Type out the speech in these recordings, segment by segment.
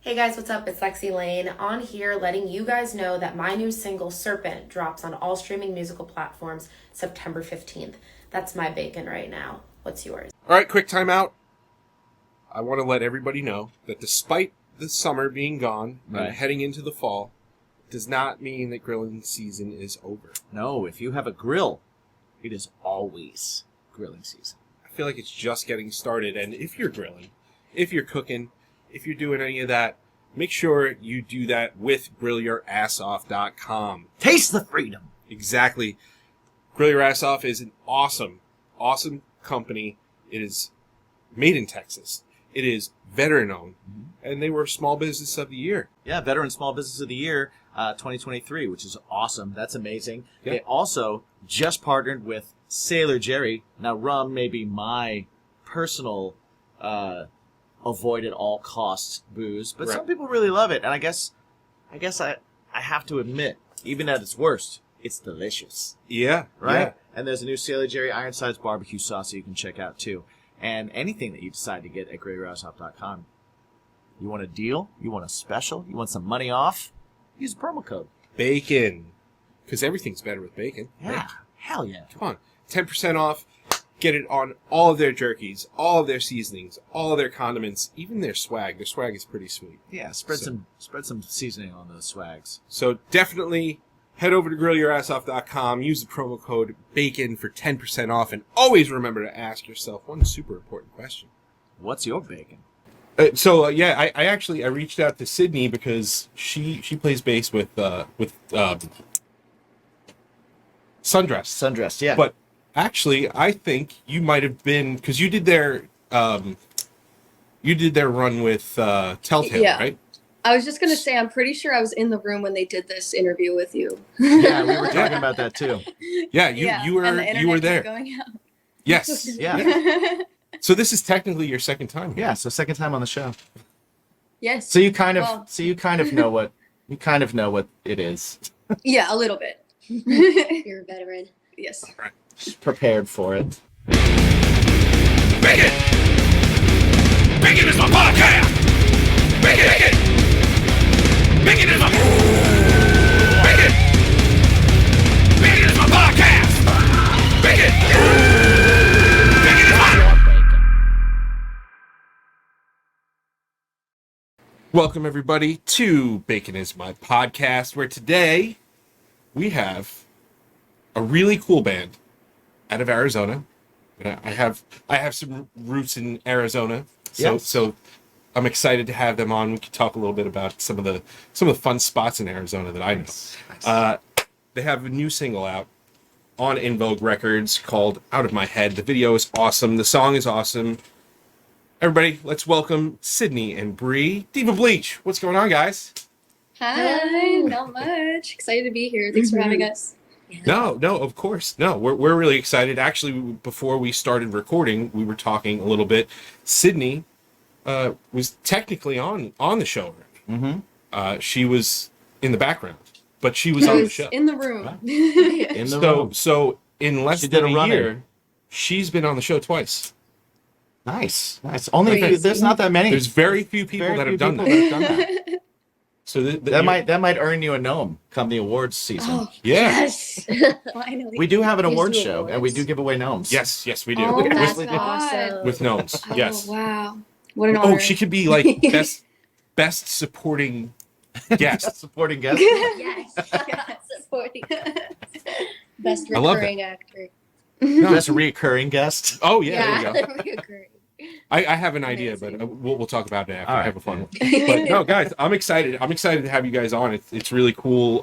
Hey guys, what's up? It's Lexi Lane on here letting you guys know that my new single Serpent drops on all streaming musical platforms September 15th. That's my bacon right now. What's yours? All right, quick timeout. I want to let everybody know that despite the summer being gone and heading into the fall, does not mean that grilling season is over. No, if you have a grill, it is always grilling season. I feel like it's just getting started, and if you're grilling, if you're cooking, if you're doing any of that, make sure you do that with GrillYourAssOff.com. Taste the freedom. Exactly. Grill Your Ass Off is an awesome company. It is made in Texas. It is veteran-owned, and they were Small Business of the Year. Yeah, Veteran Small Business of the Year 2023, which is awesome. That's amazing. Yeah. They also just partnered with Sailor Jerry. Now, rum may be my personal avoid at all costs booze, but some people really love it, and I guess I have to admit, even at its worst, it's delicious. Yeah. Right? Yeah. And there's a new Sailor Jerry Ironsides barbecue sauce that you can check out too. And anything that you decide to get at GrillYourAssOff.com. You want a deal? You want a special? You want some money off? Use the promo code. Bacon. Because everything's better with bacon. Yeah. Right? Hell yeah. Come on. 10% off. Get it on all of their jerkies, all of their seasonings, all of their condiments, even their swag. Their swag is pretty sweet. Yeah, spread some seasoning on those swags. So definitely head over to GrillYourAssOff.com, use the promo code BACON for 10% off, and always remember to ask yourself one super important question. What's your bacon? I reached out to Sydney because she plays bass with Sundress. Sundress, yeah. But actually, I think you might have been, because you did their run with Telltale, right? I was just going to say, I'm pretty sure I was in the room when they did this interview with you. Yeah, we were talking about that too. Yeah, you were there. Going out. Yes. Yeah. So this is technically your second time here. Yeah, so second time on the show. Yes. So you kind of know what it is. Yeah, a little bit. You're a veteran. Yes. All right. Just prepared for it. Bacon! Bacon is my podcast! Bacon! Bacon! Bacon is my... Bacon! Bacon is my podcast! Bacon! Bacon is my... Welcome, everybody, to Bacon is My Podcast, where today we have a really cool band out of Arizona. I have some roots in Arizona, so I'm excited to have them on. We can talk a little bit about some of the fun spots in Arizona that I know. Nice. They have a new single out on InVogue Records called "Out of My Head." The video is awesome. The song is awesome. Everybody, let's welcome Sydney and Bree. Diva Bleach, what's going on, guys? Hi, not much. Excited to be here. Thanks for having us. No, of course. No, we're really excited. Actually, before we started recording, we were talking a little bit. Sydney was technically on the show already. Mm-hmm. She was in the background, but she was on the show. In the room. Wow. In the room. So in less than a year, she's been on the show twice. Nice. Only there's not that many. There's very few people that have done that. So that might earn you a gnome come the awards season. Oh, yeah. Yes. Finally. We do have an awards show, and we do give away gnomes. Yes, we do. Oh, that's with, awesome. with gnomes. Oh, yes. Wow. What an honor. Oh, she could be like best supporting guest. Best supporting guest. Yes. Supporting. Best recurring actor. Best reoccurring guest. Oh yeah. There you go. Reoccurring. I have an idea, but we'll talk about it after. All I right. have a fun one. But no, guys, I'm excited. I'm excited to have you guys on. It's really cool.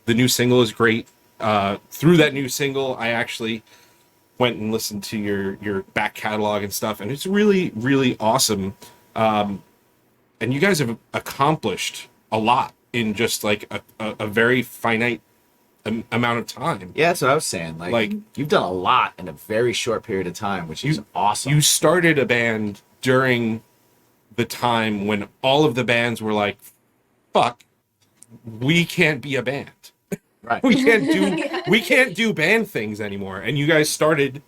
The new single is great. Through that new single, I actually went and listened to your back catalog and stuff, and it's really, really awesome. And you guys have accomplished a lot in just like a very finite amount of time. Yeah, that's what I was saying. Like you've done a lot in a very short period of time, which is awesome. You started a band during the time when all of the bands were like, fuck, we can't be a band. Right. We can't do band things anymore. And you guys started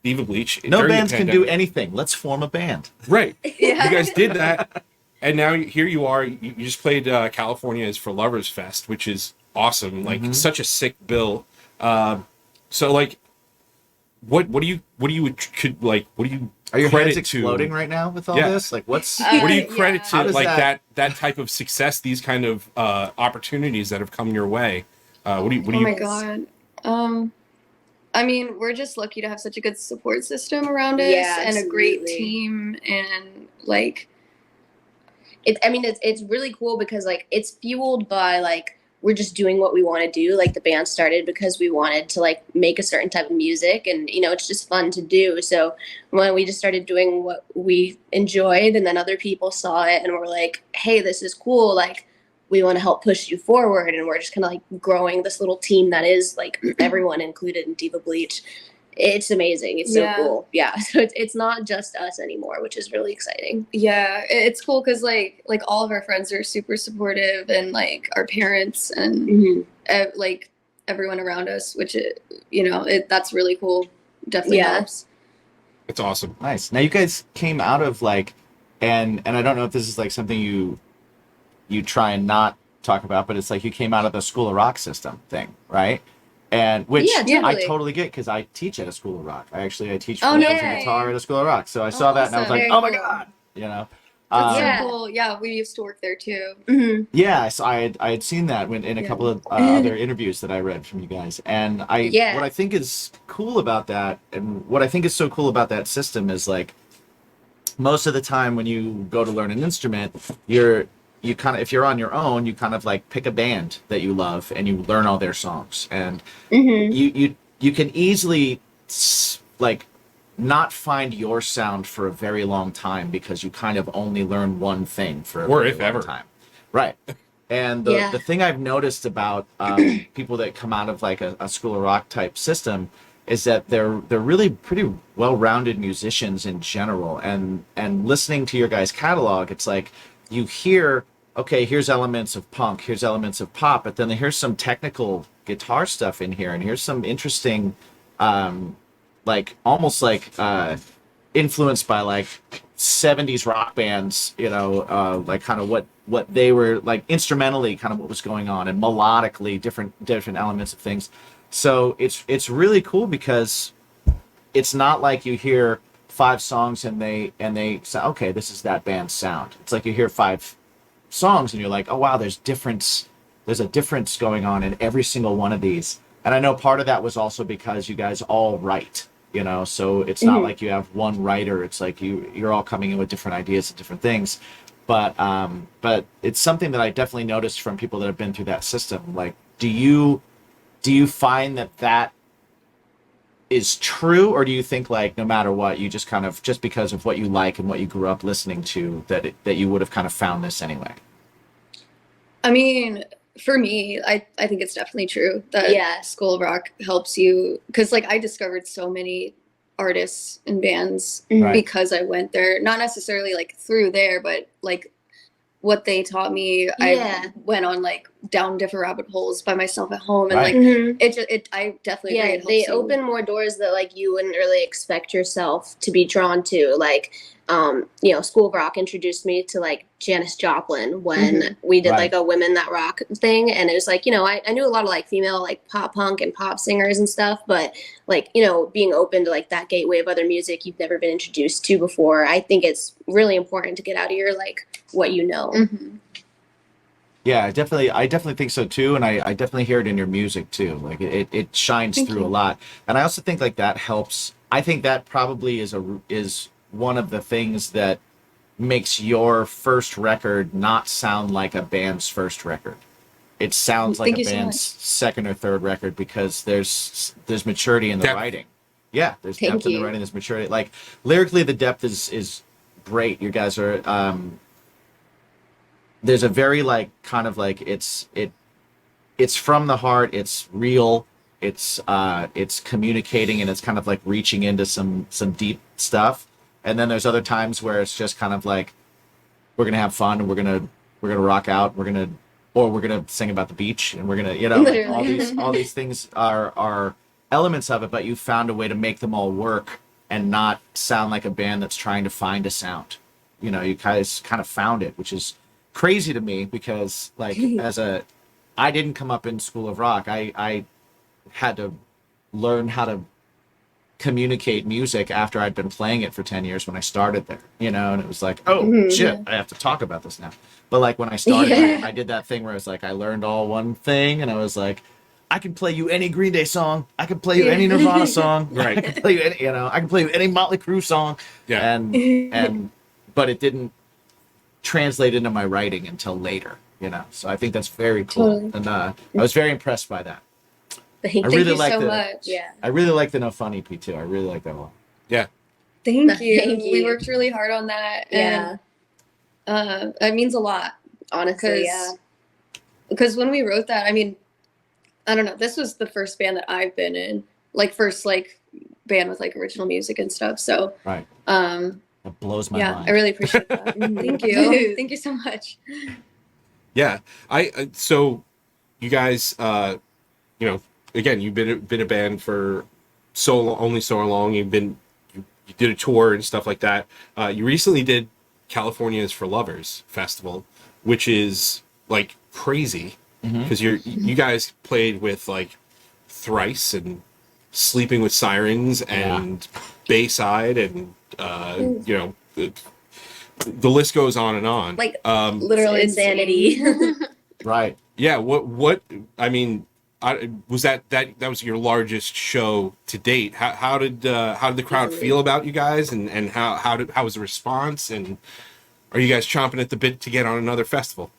Diva Bleach. No bands can do anything. Let's form a band. Right. Yeah. You guys did that. and now here you are. You just played California is for Lovers Fest, which is awesome. Like such a sick bill. So like, what do you Are your credit heads exploding to? right now with all Yeah. this? Like, what's What do you credit How to does like that- that type of success, these kind of opportunities that have come your way? What do Oh you? my god. I mean, we're just lucky to have such a good support system around us Yeah, and a great absolutely. team and like It's really cool because like it's fueled by like we're just doing what we want to do. Like the band started because we wanted to like make a certain type of music, and you know it's just fun to do. So when we just started doing what we enjoyed, and then other people saw it and were like, "Hey, this is cool! Like we want to help push you forward," and we're just kind of like growing this little team that is like everyone included in Diva Bleach. It's amazing. It's so Yeah. cool. Yeah. So it's not just us anymore, which is really exciting. yeah, it's cool because like all of our friends are super supportive and like our parents and Mm-hmm. like everyone around us, which that's really cool. Definitely Yeah. helps. It's awesome. nice? Now you guys came out of like, and I don't know if this is like something you try and not talk about, but it's like you came out of the School of Rock system thing, right? And which Yeah, I totally. totally get because I teach at a School of Rock. I teach Oh, vocals no and way. guitar at a School of Rock. So I saw that and I was awesome. like, Very oh my cool. god, you know. That's Yeah. so cool. Yeah, we used to work there too. Mm-hmm. Yeah, so I had seen that in a Yeah. couple of other interviews that I read from you guys, and Yeah. what I think is cool about that, and what I think is so cool about that system is like most of the time when you go to learn an instrument, you kind of, if you're on your own, you kind of like pick a band that you love and you learn all their songs, and Mm-hmm. you can easily like not find your sound for a very long time because you kind of only learn one thing for a Or very if long ever. time. Right. And Yeah. the thing I've noticed about people that come out of like a School of Rock type system is that they're really pretty well-rounded musicians in general. And listening to your guys' catalog, it's like you hear, okay, here's elements of punk, here's elements of pop, but then here's some technical guitar stuff in here, and here's some interesting, like almost like influenced by like 70s rock bands, you know, like kind of what they were like instrumentally, kind of what was going on, and melodically different elements of things. So it's really cool because it's not like you hear 5 songs and they say, okay, this is that band's sound. It's like you hear 5 songs and you're like, oh wow, there's a difference going on in every single one of these. And I know part of that was also because you guys all write, you know, so it's not like you have one writer. It's like you're all coming in with different ideas and different things. But it's something that I definitely noticed from people that have been through that system. Like, do you find that is true, or do you think like no matter what, you just kind of, just because of what you like and what you grew up listening to, that you would have kind of found this anyway? I mean, for me, I think it's definitely true that Yeah. School of Rock helps you because like I discovered so many artists and bands Right. because I went there, not necessarily like through there, but like what they taught me. Yeah. I went on like down different rabbit holes by myself at home, and Right. like Mm-hmm. I definitely Yeah, agree. It helps they you. open more doors that like you wouldn't really expect yourself to be drawn to. Like, you know, School of Rock introduced me to like Janis Joplin when we did Right. like a Women That Rock thing, and it was like, you know, I knew a lot of like female like pop punk and pop singers and stuff, but like, you know, being open to like that gateway of other music you've never been introduced to before, I think it's really important to get out of your like what you know. Mhm. Yeah, I definitely think so too, and I definitely hear it in your music too. Like it shines Thank through you. a lot, and I also think like that helps. I think that probably is one of the things that makes your first record not sound like a band's first record. It sounds like Thank a you so band's second or third record because there's maturity in the Depth. writing. Yeah, there's Thank depth in the you. writing. There's maturity. Like lyrically, the depth is great. You guys are. There's a very like kind of like it's from the heart. It's real. It's communicating, and it's kind of like reaching into some deep stuff. And then there's other times where it's just kind of like we're gonna have fun and we're gonna rock out. We're gonna sing about the beach, and we're gonna, you know, like, all these things are elements of it. But you found a way to make them all work and not sound like a band that's trying to find a sound. you guys kind of found it, which is crazy to me because like I didn't come up in School of Rock. I had to learn how to communicate music after I'd been playing it for 10 years when I started there, and it was like, oh shit, I have to talk about this now. But like when I started, I did that thing where it's like I learned all one thing, and I was like, I can play you any Green Day song, I can play you any Nirvana song, Right. I can play you any, I can play you any Motley Crue song, Yeah. and but it didn't translate into my writing until later, So I think that's very cool, Totally. and I was very impressed by that. Thank you. I really Thank you like so the- much. Yeah. I really like the No Fun EP too. I really like that one. Yeah. Thank you. Thank We you. worked really hard on that. Yeah. And it means a lot. Honestly, yeah. Because when we wrote that, I mean, I don't know. This was the first band that I've been in, first band with original music and stuff. So, Right. That blows my yeah, mind. I really appreciate that. Thank you. Thank you so much. Yeah. So you guys, again, you've been a band for only so long. You did a tour and stuff like that. You recently did California's for Lovers Festival, which is crazy because you guys played with Thrice and Sleeping with Sirens and Bayside and the list goes on and on. Literal It's insanity. Right. Yeah. What? I mean, was that was your largest show to date? How did the crowd feel about you guys, and how was the response? And are you guys chomping at the bit to get on another festival?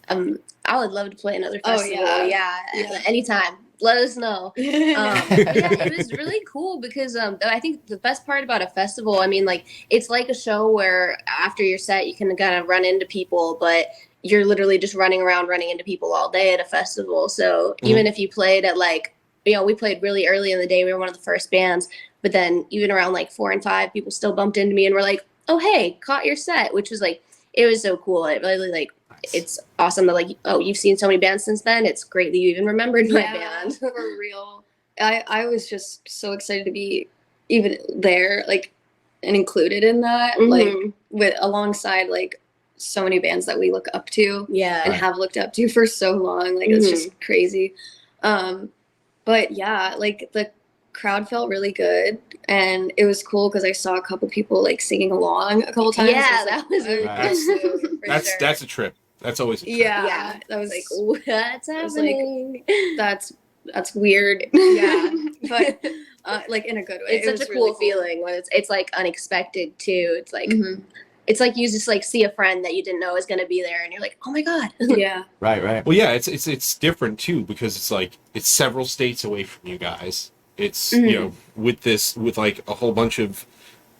I would love to play another Oh, festival. yeah. Anytime. Let us know. But yeah, it was really cool because I think the best part about a festival, I mean, it's like a show where after your set you can kind of run into people, but you're literally just running around running into people all day at a festival. So even if you played at we played really early in the day, we were one of the first bands, but then even around 4 and 5, people still bumped into me and were like, oh hey, caught your set, which was it was so cool. It really it's awesome that you've seen so many bands since then. It's great that you even remembered my band. For real. I was just so excited to be even there, and included in that, with alongside so many bands that we look up to Yeah. and have looked up to for so long. It's just crazy. But yeah, the crowd felt really good, and it was cool because I saw a couple people singing along a couple times. Yeah, I that was really cool. That's a trip. That's always a trip. Yeah, that was what's happening? that's weird. Yeah. But in a good way. It's It such a was cool really feeling when it's unexpected too. It's Mhm. it's you just see a friend that you didn't know was gonna be there, and you're like, oh my god. Yeah. Right. Well, yeah, it's different too because it's several states away from you guys. It's with a whole bunch of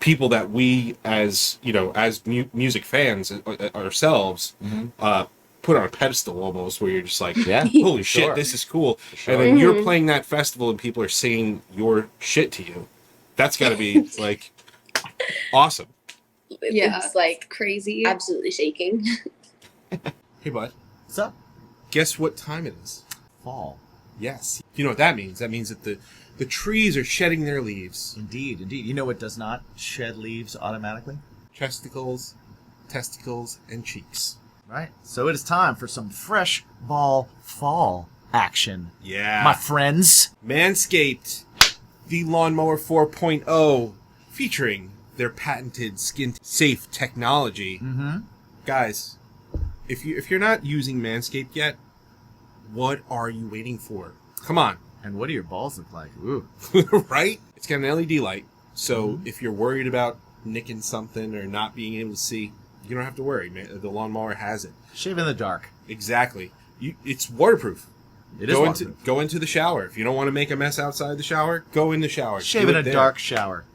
people that we as music fans ourselves put on a pedestal almost, where you're just Yeah. holy shit, Sure. this is cool. Sure. And then you're playing that festival and people are singing your shit to you. That's got to be awesome. Yeah. It's Crazy. absolutely shaking. Hey bud, What's up? guess what time it is? Fall. Yes. You know what that means? That means that the trees are shedding their leaves. Indeed. You know what does not shed leaves automatically? Chesticles, testicles, and cheeks. Right. So it is time for some fresh ball fall action. Yeah. My friends. Manscaped, the Lawnmower 4.0, featuring their patented skin-safe technology. Mm-hmm. Guys, if you're not using Manscaped yet, what are you waiting for? Come on. And what do your balls look like? Ooh. Right? It's got an LED light, so if you're worried about nicking something or not being able to see, you don't have to worry. Man. The Lawnmower has it. Shave in the dark. Exactly. It's waterproof. It is waterproof. Go into the shower. If you don't want to make a mess outside the shower, go in the shower. Shave Do in it a there. dark shower.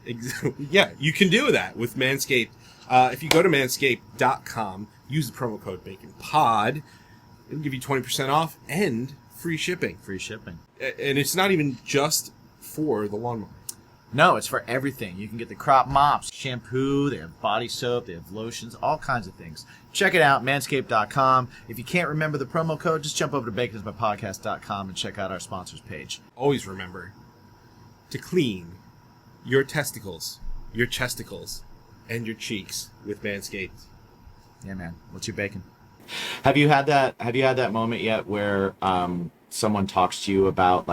Yeah, you can do that with Manscaped. If you go to manscaped.com, use the promo code BACONPOD, it'll give you 20% off and free shipping. Free shipping. And it's not even just for the lawnmower. No, it's for everything. You can get the crop mops, shampoo, they have body soap, they have lotions, all kinds of things. Check it out, manscaped.com. If you can't remember the promo code, just jump over to baconsmypodcast.com and check out our sponsors page. Always remember to clean your testicles, your chesticles, and your cheeks with Manscaped. Yeah, man. What's your bacon? Have you had that moment yet where someone talks to you about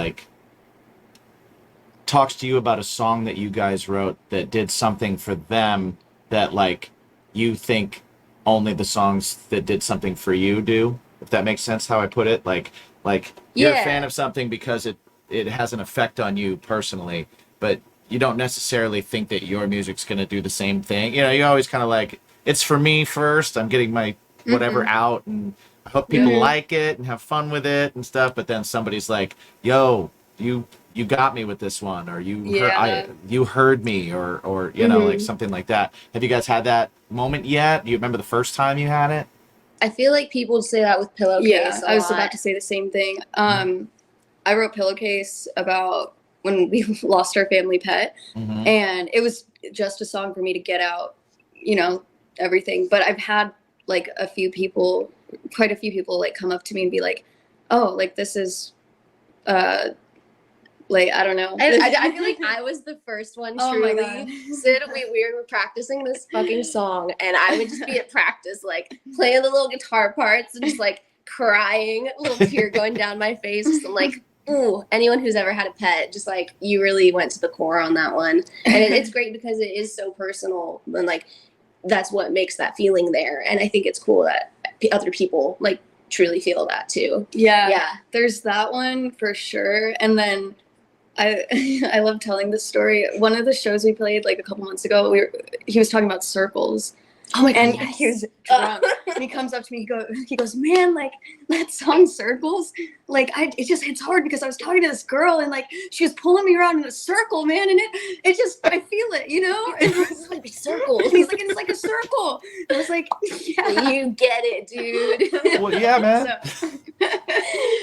a song that you guys wrote that did something for them that like you think only the songs that did something for you do? If that makes sense how I put it. Like you're a fan of something because it has an effect on you personally, but you don't necessarily think that your music's gonna do the same thing. You know, you always kind of like, it's for me first. I'm getting my whatever out, and I hope people like it and have fun with it and stuff. But then somebody's like, "Yo, you got me with this one," or you heard me, or you know, like something like that. Have you guys had that moment yet? Do you remember the first time you had it? I feel like people say that with Pillowcase. Yeah, I was about to say the same thing. I wrote Pillowcase about when we lost our family pet, and it was just a song for me to get out, you know, everything. But I've had like quite a few people like come up to me and be like, "Oh, like this is, like I don't know." I feel like I was the first one. Oh Truly, my God. Sid, we were practicing this fucking song, and I would just be at practice, like playing the little guitar parts and just like crying, a little tear going down my face. And like, ooh, anyone who's ever had a pet, just like you really went to the core on that one, and it's great because it is so personal, and like that's what makes that feeling there. And I think it's cool that other people like truly feel that too. Yeah, there's that one for sure. And then I love telling this story. One of the shows we played like a couple months ago, he was talking about circles. Oh my God, and yes. he was drunk. And he comes up to me, he goes, "Man, like that song Circles, like it just hits hard because I was talking to this girl and like she was pulling me around in a circle, man, and it just I feel it, you know." It's like a circle. He's like, "It's like a circle." I was like, "Yeah, You get it, dude. Well, yeah, man. So,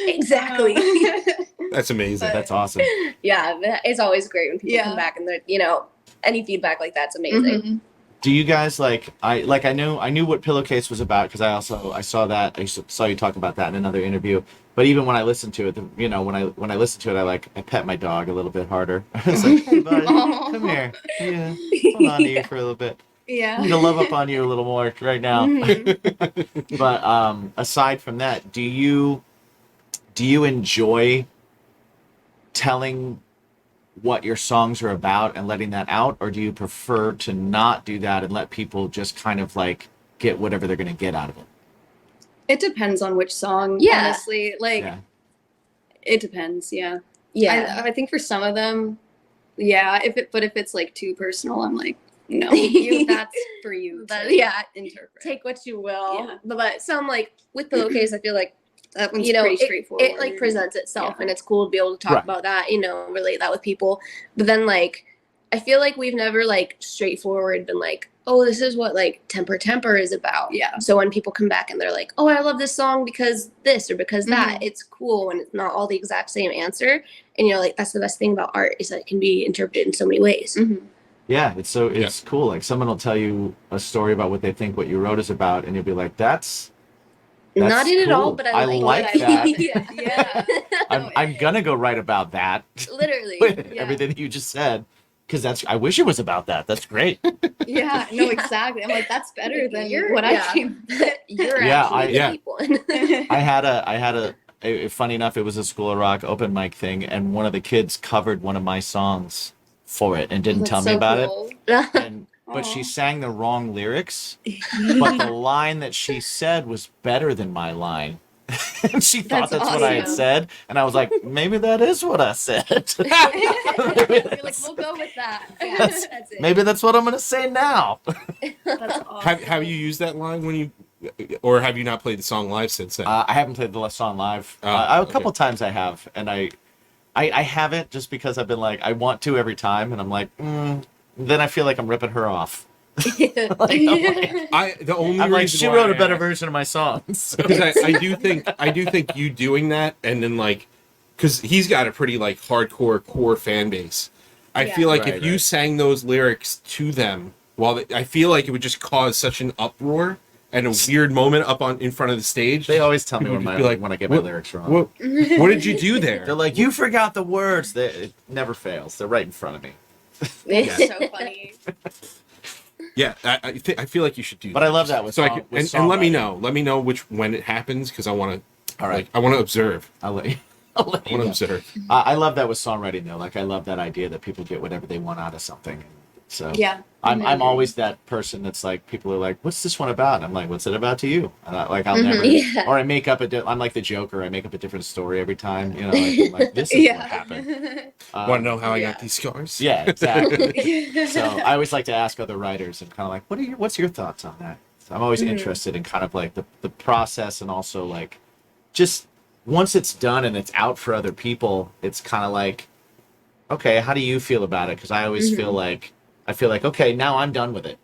exactly. That's amazing. That's awesome. Yeah, it's always great when people come back and they're, you know, any feedback like that's amazing. Do you guys I knew what Pillowcase was about because I saw you talk about that in another interview. But even when I listened to it, you know, when I listened to it, I pet my dog a little bit harder. I was like, "Hey, buddy, come here. Yeah, hold on to you for a little bit. yeah." I need to love up on you a little more right now." But aside from that, do you enjoy telling what your songs are about and letting that out, or do you prefer to not do that and let people just kind of like get whatever they're going to get out of it? It depends on which song, Yeah. honestly. Like, it depends, yeah. Yeah. I think for some of them, yeah. But if it's like too personal, I'm like, no, that's for you to interpret. Take what you will. Yeah. But some like with Pillowcase, I feel like That one's you know, pretty straightforward. it like presents itself, Yeah. and it's cool to be able to talk Right. about that, you know, relate that with people. But then like I feel like we've never like straightforward been like, oh, this is what like Temper is about. Yeah. So when people come back and they're like, oh, I love this song because this or because that, it's cool when it's not all the exact same answer. And you know, like that's the best thing about art is that it can be interpreted in so many ways. Yeah, it's cool. Like someone will tell you a story about what they think what you wrote is about, and you'll be like, "That's Not in it all, cool. but I like like it. that. Yeah. I'm gonna go write about that." Literally. With everything that you just said, because I wish it was about that. That's great. Yeah, no, exactly. I'm like, that's better than You're- what yeah. I came. You're Yeah, actually the deep one. I had a funny enough, it was a School of Rock open mic thing, and one of the kids covered one of my songs for it and didn't tell me about it. But she sang the wrong lyrics, but the line that she said was better than my line. And she thought that's what I had awesome. said, and I was like, maybe that is what I said. You're like, we'll go with that. That's it. Maybe that's what I'm gonna say now. That's awesome. Have you used that line when you, or have you not played the song live since then? I haven't played the song live. A couple times I have, and I haven't just because I've been like, I want to every time, and I'm like, then I feel like I'm ripping her off. The only I'm like, reason she why wrote a I better asked- version of my songs. because I do think you doing that, and then like, because he's got a pretty like hardcore core fan base. I feel like if you sang those lyrics to them, I feel like it would just cause such an uproar and a weird moment up in front of the stage. They always tell me People when, would just be when I get my lyrics wrong. What did you do there? They're like, you forgot the words. It never fails. They're right in front of me. It's so funny. Yeah, I feel like you should do that. But I love that with so song, I can, with and let me songwriting. know. Let me know when it happens because I want to. All right. Like, I want to observe. I'll let you. I'll let I you want to know. observe. I love that with songwriting though. Like I love that idea that people get whatever they want out of something. So Yeah. I'm always that person that's like people are like, "What's this one about?" And I'm like, "What's it about to you?" And I'll never, Yeah. or I make up I'm like the Joker. I make up a different story every time. You know, like, I'm like this is what happened. Want to know how I yeah. got these scars? Yeah, exactly. So I always like to ask other writers and kind of like, what's your thoughts on that? So I'm always interested in kind of like the process and also like just once it's done and it's out for other people, it's kind of like, okay, how do you feel about it? Because I always feel like okay, now I'm done with it,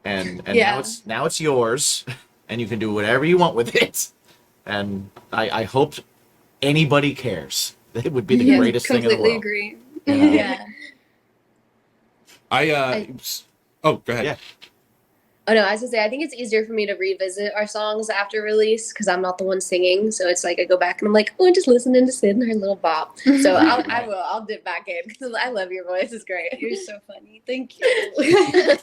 and Yeah. now it's yours, and you can do whatever you want with it. And I hope anybody cares. It would be the Yeah, greatest thing in the completely world. agree. You know? Yeah. Oh, go ahead. Yeah. Oh no, I was gonna say I think it's easier for me to revisit our songs after release because I'm not the one singing. So it's like I go back and I'm like, oh, just listening to Sid and her little bop. So I'll dip back in because I love your voice. It's great. You're so funny. Thank you.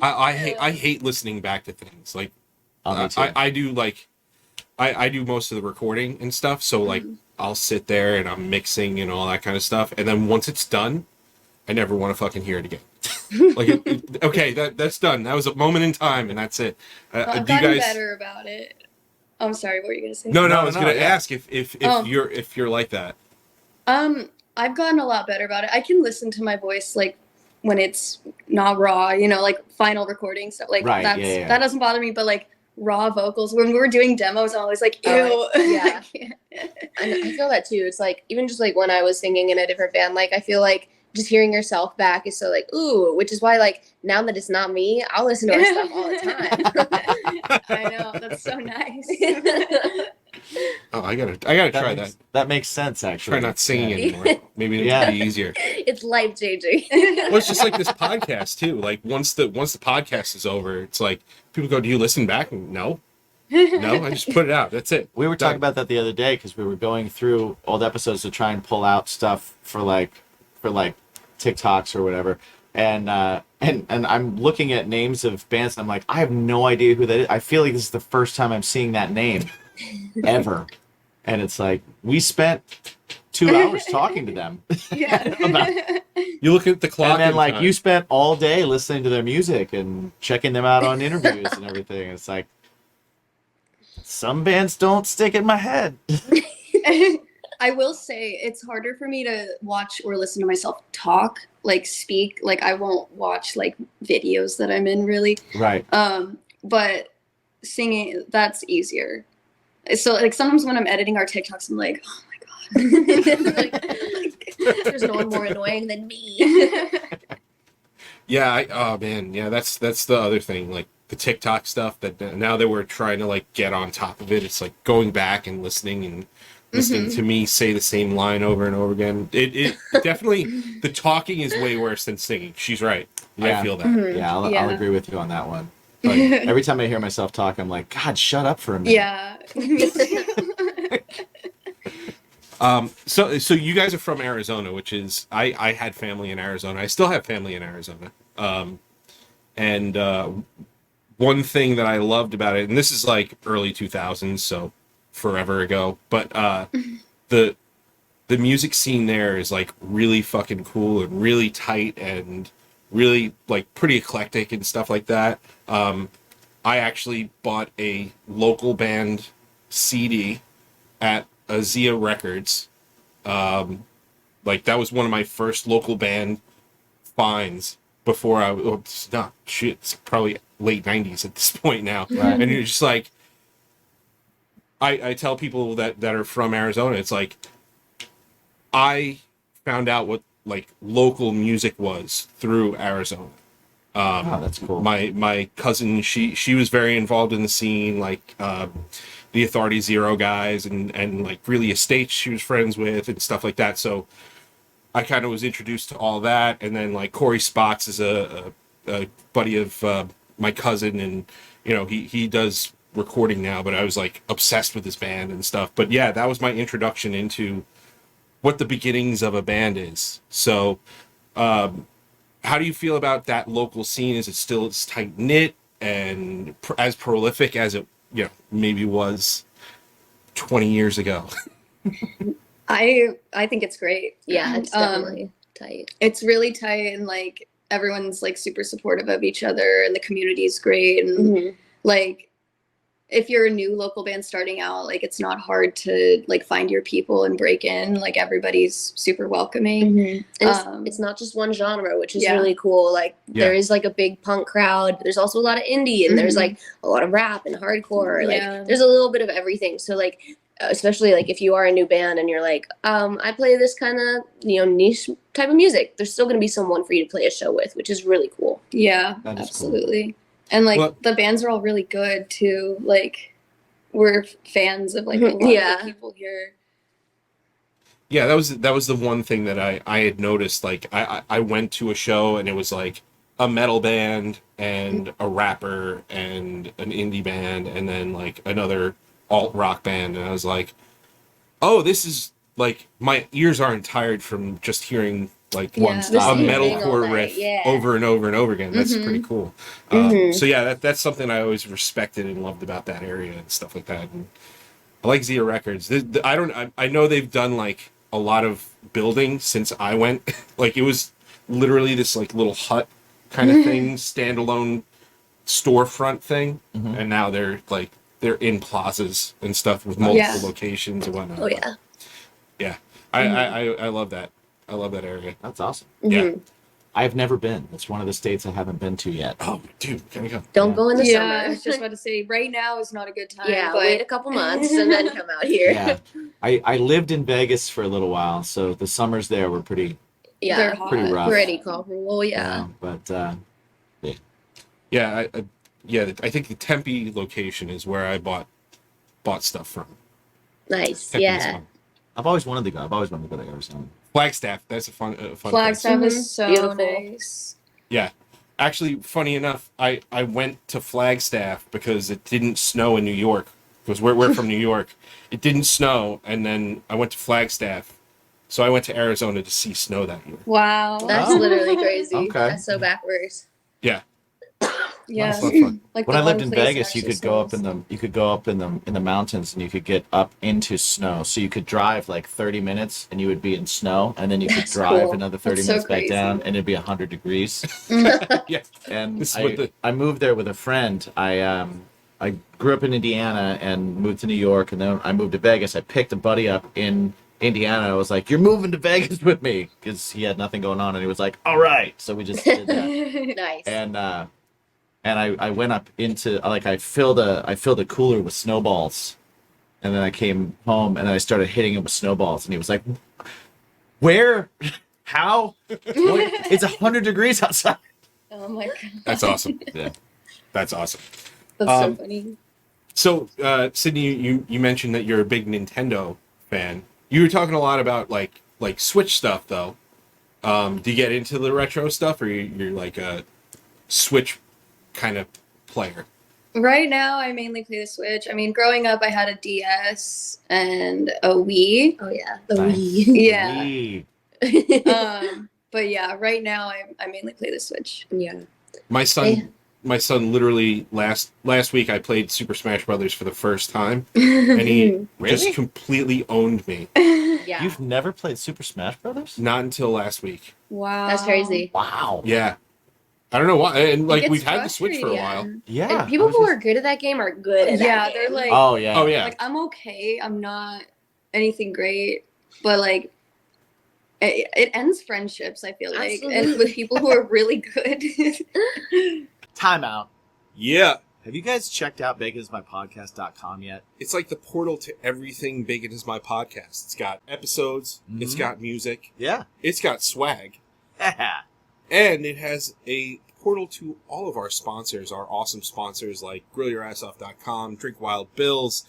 I hate listening back to things. Like Me too. I do like I do most of the recording and stuff. So like I'll sit there and I'm mixing and all that kind of stuff, and then once it's done, I never want to fucking hear it again. Like okay, that's done. That was a moment in time, and that's it. I've do you gotten guys? better about it. I'm sorry. What were you gonna say? No, No, I was gonna yeah. ask if you're like that. I've gotten a lot better about it. I can listen to my voice like when it's not raw, like final recording stuff. Like Right, that's yeah. that doesn't bother me, but like raw vocals when we were doing demos, I'm always like, ew. Oh, yeah. I can't. And I feel that too. It's like even just like when I was singing in a different band, like I feel like just hearing yourself back is so like ooh, which is why like now that it's not me, I'll listen to our stuff all the time. I know, that's so nice. Oh, I gotta try that. That makes sense, actually. Try not singing Yeah. anymore. Maybe it'll Yeah. be easier. It's life changing. Well, it's just like this podcast too. Like once the podcast is over, it's like people go, "Do you listen back?" No, I just put it out. That's it. We were talking about that the other day because we were going through old episodes to try and pull out stuff for TikToks or whatever. And I'm looking at names of bands and I'm like, I have no idea who that is. I feel like this is the first time I'm seeing that name ever. And it's like we spent 2 hours talking to them. Yeah. You look at the clock, And then in like time. you spent all day listening to their music and checking them out on interviews and everything. It's like some bands don't stick in my head. I will say it's harder for me to watch or listen to myself talk, like speak. Like I won't watch like videos that I'm in really. Right. But singing, that's easier. So like sometimes when I'm editing our TikToks, I'm like, oh my God. There's no one more annoying than me. Yeah. Oh man. Yeah. That's the other thing. Like the TikTok stuff that now that we're trying to like get on top of it, it's like going back and listening to me say the same line over and over again. It definitely the talking is way worse than singing. She's right. Yeah. I feel that. Yeah, I'll Yeah. agree with you on that one. But every time I hear myself talk, I'm like, God, shut up for a minute. Yeah. So you guys are from Arizona, which is I had family in Arizona. I still have family in Arizona. And one thing that I loved about it, and this is like early 2000s, so forever ago, but the music scene there is like really fucking cool and really tight and really like pretty eclectic and stuff like that. I actually bought a local band CD at Zia Records. Like that was one of my first local band finds before it's probably late 90s at this point now. Right. And you're just like, I tell people that are from Arizona, it's like, I found out what like local music was through Arizona. Oh, that's cool. My cousin, she was very involved in the scene, like the Authority Zero guys and like really estates she was friends with and stuff like that. So I kind of was introduced to all that, and then like Corey Spots is a buddy of my cousin, and you know he does recording now, but I was like obsessed with this band and stuff. But yeah, that was my introduction into what the beginnings of a band is. So how do you feel about that local scene? Is it still as tight knit and as prolific as it maybe was 20 years ago? I think it's great. Yeah, it's definitely tight. It's really tight, and like everyone's like super supportive of each other, and the community's great. And like, if you're a new local band starting out, like it's not hard to like find your people and break in. Like everybody's super welcoming. And it's not just one genre, which is really cool. Like there is like a big punk crowd. There's also a lot of indie, and there's like a lot of rap and hardcore. Like there's a little bit of everything. So like, especially like if you are a new band and you're like, I play this kind of niche type of music, there's still going to be someone for you to play a show with, which is really cool. Yeah, absolutely. Cool. And like the bands are all really good too. Like we're fans of like a lot of the people here. Yeah, that was the one thing that I had noticed. Like I went to a show and it was like a metal band and a rapper and an indie band and then like another alt rock band, and I was like, oh, this is like, my ears aren't tired from just hearing like a metalcore riff over and over and over again. That's pretty cool. So yeah, that's something I always respected and loved about that area and stuff like that. And I like Zia Records. I know they've done like a lot of building since I went. Like it was literally this like little hut kind of thing, standalone storefront thing, and now they're in plazas and stuff with multiple locations and whatnot. Oh yeah. Yeah. I love that. I love that area. That's awesome. Yeah. I've never been. It's one of the states I haven't been to yet. Oh, dude, can we go? Don't go in the summer. I was just about to say, right now is not a good time. Yeah, but wait a couple months and then come out here. Yeah. I lived in Vegas for a little while, so the summers there were pretty they're pretty rough. Pretty comparable, yeah. But Yeah, I think the Tempe location is where I bought stuff from. Nice, Tempe's fun. I've always wanted to go. to Arizona. Flagstaff, that's a fun Flagstaff place. is so Beautiful. nice. Yeah. Actually, funny enough, I went to Flagstaff because it didn't snow in New York. Because we're from New York. It didn't snow, and then I went to Flagstaff. So I went to Arizona to see snow that year. Wow. That's literally crazy. Okay. That's so backwards. Yeah. Yeah. That's fun. Like When I the lived one in place Vegas, you actually could go up snows. in the mountains, and you could get up into snow. So you could drive like 30 minutes, and you would be in snow, and then you could drive cool. another 30 That's so minutes back crazy. down, and it'd be 100 degrees. Yeah. And This is what I moved there with a friend. I grew up in Indiana and moved to New York, and then I moved to Vegas. I picked a buddy up in Indiana. I was like, "You're moving to Vegas with me," because he had nothing going on, and he was like, "All right." So we just did that. Nice. And I went up into I filled a cooler with snowballs, and then I came home and I started hitting him with snowballs, and he was like, "Where? How? It's 100 degrees outside." Oh my god. That's awesome. Yeah. That's awesome. That's so funny. So, Sydney, you mentioned that you're a big Nintendo fan. You were talking a lot about like Switch stuff, though. Do you get into the retro stuff, or you're like a Switch kind of player? Right now, I mainly play the Switch. I mean, growing up, I had a DS and a Wii. Oh yeah, the Nice. Wii. Yeah. But yeah, right now, I mainly play the Switch. Yeah. My son literally last week I played Super Smash Brothers for the first time, and he just completely owned me. Yeah. You've never played Super Smash Brothers? Not until last week. Wow. That's crazy. Wow. Yeah. I don't know why. And like gets we've had the Switch for a while. frustrating. Yeah. And people who are good at that game are good at that Yeah, game. they're like, Oh yeah. Oh yeah. like I'm okay. I'm not anything great, but like it ends friendships, I feel like, and Absolutely. with people who are really good. Time out. Yeah. Have you guys checked out baconismypodcast.com yet? It's like the portal to everything Bacon is My Podcast. It's got episodes, it's got music, Yeah. it's got swag, and it has a portal to all of our sponsors, our awesome sponsors like GrillYourAssOff.com, Drink Wild Bills,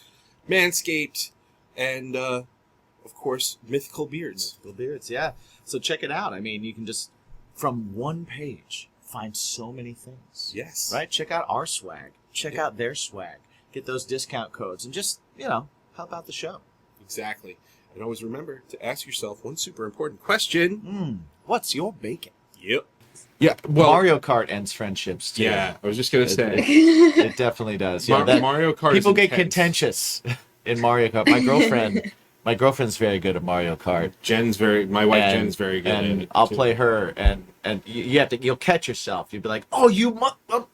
Manscaped, and of course, Mythical Beards. Mythical Beards, yeah. So check it out. I mean, you can just, from one page, find so many things. Yes. Right? Check out our swag. Check out their swag. Get those discount codes and just, help out the show. Exactly. And always remember to ask yourself one super important question. What's your bacon? Yep. Yeah, well, Mario Kart ends friendships too. yeah, I was just gonna say It definitely does. Yeah, Mario Kart. people is get intense. contentious in Mario Kart. My girlfriend's very good at Mario Kart. My wife Jen's very good. And at it I'll too. play her, and you'll catch yourself. You'll be like, oh,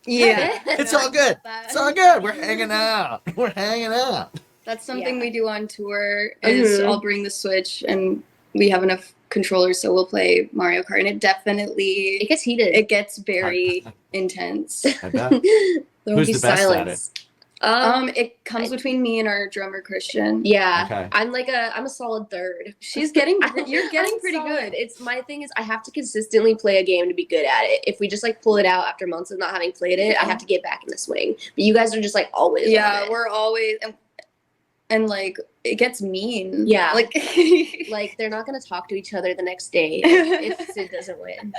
Yeah. it's all good. It's all good. We're hanging out. We're hanging out. That's something Yeah. we do on tour is I'll bring the Switch and we have enough controllers so we'll play Mario Kart and it definitely gets heated. it gets very intense. I bet. There will Who's be the best at silence. It comes between me and our drummer Christian. Yeah, Okay. I'm a solid third. You're getting I'm pretty solid. good. It's my thing is I have to consistently play a game to be good at it. If we just like pull it out after months of not having played it, I have to get back in the swing. But you guys are just like always. Yeah, on it. we're always and like it gets mean. Yeah. Like Like they're not gonna talk to each other the next day if Sid doesn't win.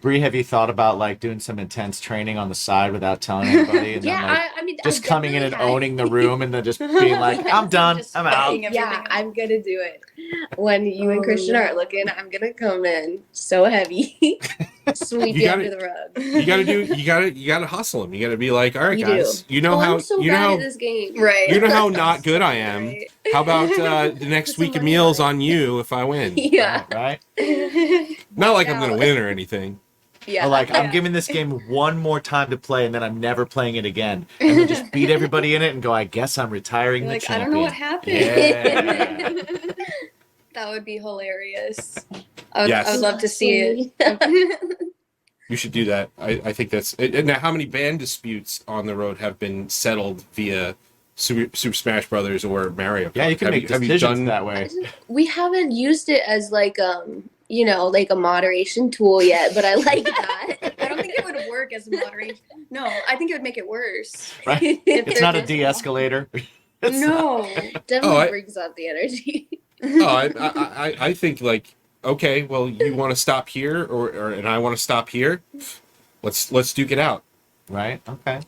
Bree, have you thought about like doing some intense training on the side without telling anybody, and then like I mean, just I coming in and definitely have- owning the room, and then just being like, I'm done, Just I'm out. fucking everything Yeah, up. I'm gonna do it. When you and Oh, Christian no. aren't looking, I'm gonna come in so heavy, sweep You you gotta- under the rug. You gotta hustle him. You gotta be like, all right, You guys. do. You know how I'm so you bad know at this game. Right. you know how not good I am. Right. How about the next It's a week of money meals line. on you if I win? Yeah, Right? Not like I'm out. gonna win or anything. yeah. Or like, I'm Yeah. giving this game one more time to play, and then I'm never playing it again. And then just beat everybody in it and go, I guess I'm retiring You're the like, I champion. don't know what happened. Yeah. That would be hilarious. I would Yes. love to see it. You should do that. I think that's. And now, how many band disputes on the road have been settled via Super Smash Brothers or Mario Kart? Yeah, you can make have decisions done that way. We haven't used it as like like a moderation tool yet, but I like that. I don't think it would work as moderation. No, I think it would make it worse. Right? If It's they're not a just- de-escalator. No. Definitely Oh, I- brings up the energy. Oh, I think like, okay, well, you want to stop here, or and I want to stop here. Let's duke it out. Right? Okay.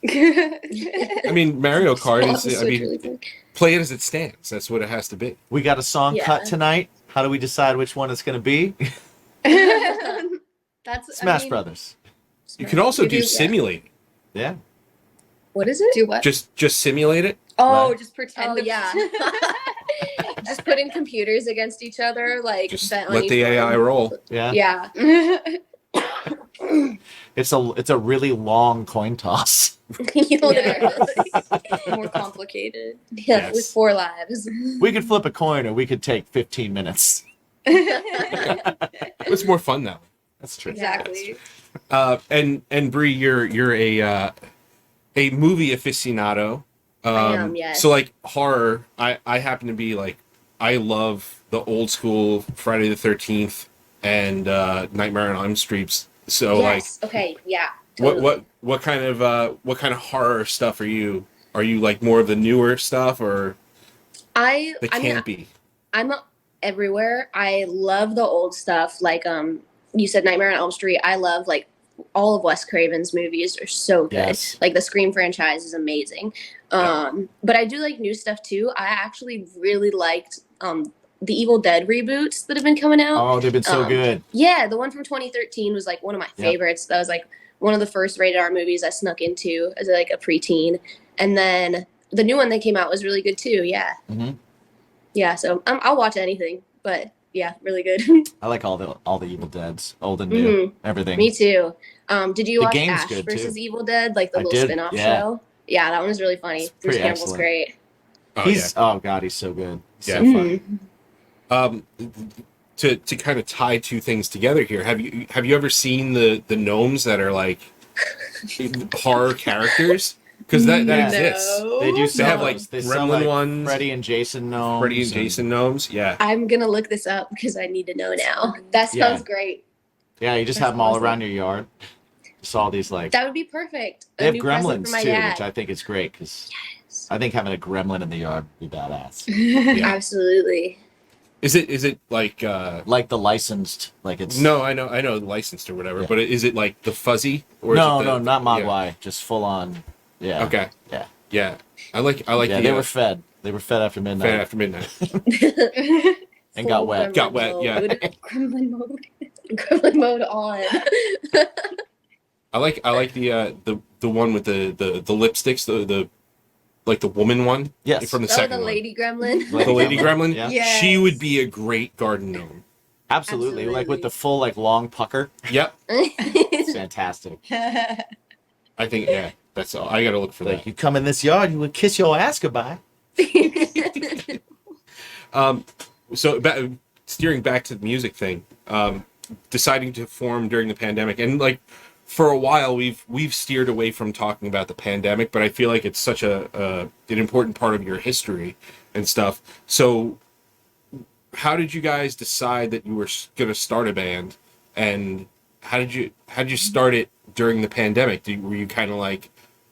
I mean, Mario Kart is. I Switch mean, really quick. play it as it stands. That's what it has to be. We got a song Yeah. cut tonight. How do we decide which one it's going to be? That's Smash Brothers. You can also You do do, yeah. simulate. Yeah. What is it? Do what? Just simulate it. Oh, Right. just pretend. Oh to- yeah. Just putting computers against each other, like Just bet on let each the one. AI roll. Yeah. Yeah. It's a really long coin toss. Literally. More complicated. Yeah, with Yes. 4 lives. We could flip a coin, or we could take 15 minutes. It's more fun that way. That's true. Exactly. And Bree, you're a movie aficionado. I am, yes. So like horror, I happen to be like, I love the old school Friday the 13th and Nightmare on Elm Street. So Yes. Okay. Yeah. like, Totally. what kind of horror stuff are you? Are you like more of the newer stuff or I the mean, campy? I'm everywhere. I love the old stuff. Like you said, Nightmare on Elm Street. I love like all of Wes Craven's movies are so good. Yes. Like the Scream franchise is amazing. But I do like new stuff too. I actually really liked the Evil Dead reboots that have been coming out. Oh, they've been so good. Yeah, the one from 2013 was like one of my Yep. favorites. That was like one of the first rated R movies I snuck into as like a preteen. And then the new one that came out was really good too. Yeah. Mhm. Yeah, so I'll watch anything, but yeah, really good. I like all the Evil Deads, old and new, everything. Me too. Did you The watch game's Ash good, versus too. Evil Dead, like the I little did, spin-off yeah. show? Yeah, that one was really funny. Bruce pretty Campbell's excellent. great. Oh, Oh god, he's so good. Yeah. So funny. To kind of tie two things together here, have you ever seen the gnomes that are like horror characters? Because that Yeah. exists. They do They have, like, songs. They sell, gremlin like, ones. Freddy and Jason gnomes. Freddy and Jason gnomes. Yeah. I'm gonna look this up because I need to know now. That Yeah. sounds great. Yeah, you just That's have them all awesome. around your yard. Just all these like That would be perfect. they A have new present gremlins for my too, dad. which I think is great because I think having a gremlin in the yard would be badass. Yeah. Absolutely. Is it like Like the licensed, like it's no, I know licensed or whatever, Yeah. but is it like the fuzzy or no, is it the, not yeah. Mogwai, just full on. Yeah. Okay. Yeah. Yeah. I like Yeah, the they were fed. They were fed after midnight Fan After Midnight. and got wet. Got wet, yeah. Mode. Gremlin mode. Gremlin mode on. I like the one with the lipsticks, the like the woman one. Yes. From the Oh, second the one. lady gremlin. The lady gremlin. Yeah. Yes. She would be a great garden gnome. Absolutely. Like with the full like long pucker. Yep. It's fantastic. I think that's all. I gotta look for Like that. you come in this yard, you would kiss your ass goodbye. So steering back to the music thing, deciding to form during the pandemic, and like for a while we've steered away from talking about the pandemic, but I feel like it's such an important part of your history and stuff. So how did you guys decide that you were going to start a band, and how did you start it during the pandemic? Were you kind of like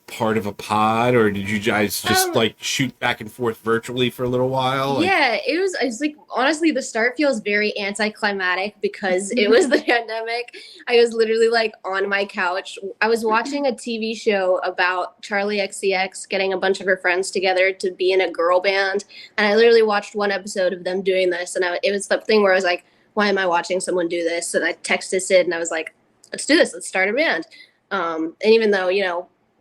part of a pod, or did you guys just like shoot back and forth virtually for a little while? Like, Yeah, it was like, honestly, the start feels very anticlimactic because it was the pandemic. I was literally like on my couch. I was watching a TV show about Charlie XCX getting a bunch of her friends together to be in a girl band. And I literally watched one episode of them doing this. And it was the thing where I was like, why am I watching someone do this? And I texted Sid and I was like, let's do this. Let's start a band. And even though,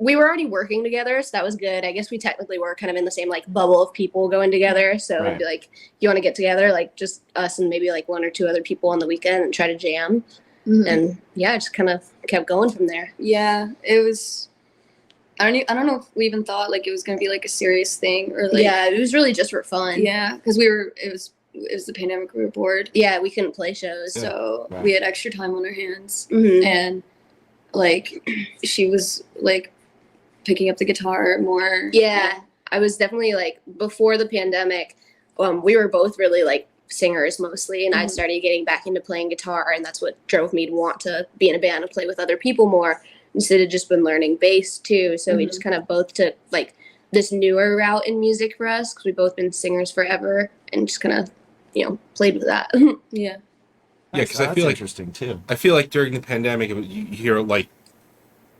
we were already working together, so that was good. I guess we technically were kind of in the same like bubble of people going together. So it'd be like, you want to get together, like just us and maybe like one or two other people on the weekend and try to jam. Mhm. And yeah, just kind of kept going from there. Yeah, it was. I don't know if we even thought like it was gonna be like a serious thing or like. Yeah, it was really just for fun. Yeah, because it was the pandemic. We were bored, Yeah, we couldn't play shows. so Right. we had extra time on our hands, Mhm. and like she was like picking up the guitar more. Yeah, I was definitely like before the pandemic. We were both really like singers mostly, and I'd Mhm. started getting back into playing guitar, and that's what drove me to want to be in a band and play with other people more. Instead of just been learning bass too, so we just kind of both took like this newer route in music for us because we've both been singers forever, and just kind of played with that. Yeah. Yeah, because I feel like interesting too. I feel like during the pandemic, you hear like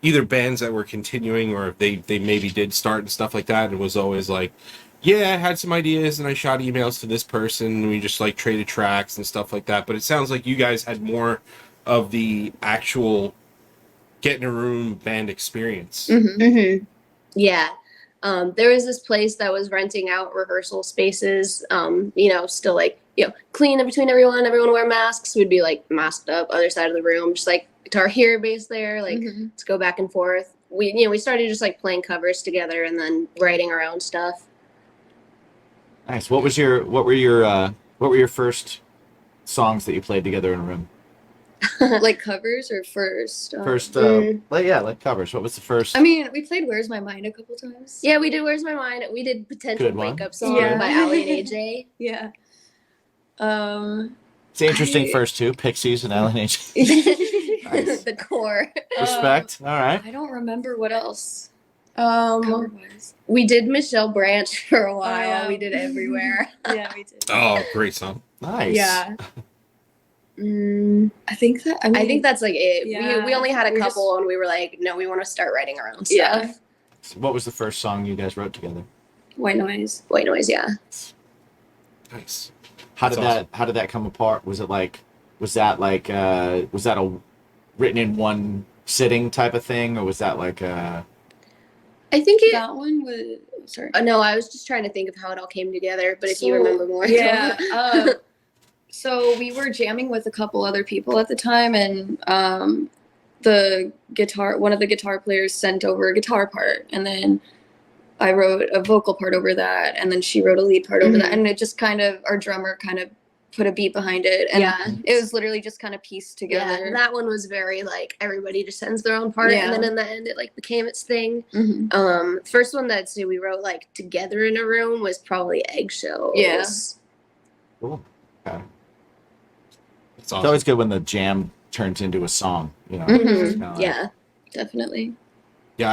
either bands that were continuing or they maybe did start and stuff like that. And it was always like, yeah, I had some ideas and I shot emails to this person. And we just like traded tracks and stuff like that. But it sounds like you guys had more of the actual get in a room band experience. Mm-hmm. Yeah. There was this place that was renting out rehearsal spaces, still like, clean in between everyone would wear masks. We'd be like masked up, other side of the room, just like guitar here, bass there, like let's go back and forth. We started just like playing covers together and then writing our own stuff. Nice. What were your first songs that you played together in a room? Like covers or first? First, Mm. like covers. What was the first? I mean, we played "Where's My Mind" a couple times. Yeah, we did Where's My Mind? We did Potential Good one. Breakup Song Yeah. by Allie and AJ. Yeah. It's interesting first two, Pixies and Ellen H. Nice. The core. Respect. All right. I don't remember what else. Um, Cover-wise. we did Michelle Branch for a while. yeah. We did Everywhere. Yeah, we did. Oh, great song. Nice. Yeah. I think that. I think that's like it. Yeah. We only had a We couple, and we were like, no, we want to start writing our own stuff. Yeah. So what was the first song you guys wrote together? White Noise. White Noise, yeah. Nice. How did That's How did that come apart? Was that a written in one sitting type of thing, or was that like I think it. That one was. Sorry. No, I was just trying to think of how it all came together. But if you So, remember more, Yeah. So we were jamming with a couple other people at the time, and one of the guitar players sent over a guitar part, and then I wrote a vocal part over that, and then she wrote a lead part over that, and it just kind of, our drummer kind of put a beat behind it, and Yeah. it was literally just kind of pieced together. yeah, that one was very like everybody just sends their own part, Yeah. and then in the end, it like became its thing. Mhm. First one that we wrote like together in a room was probably Eggshells. Yeah. cool? Okay. It's It's awesome. always good when the jam turns into a song. You know. Mhm. It's kinda like- Yeah. Definitely. Yeah,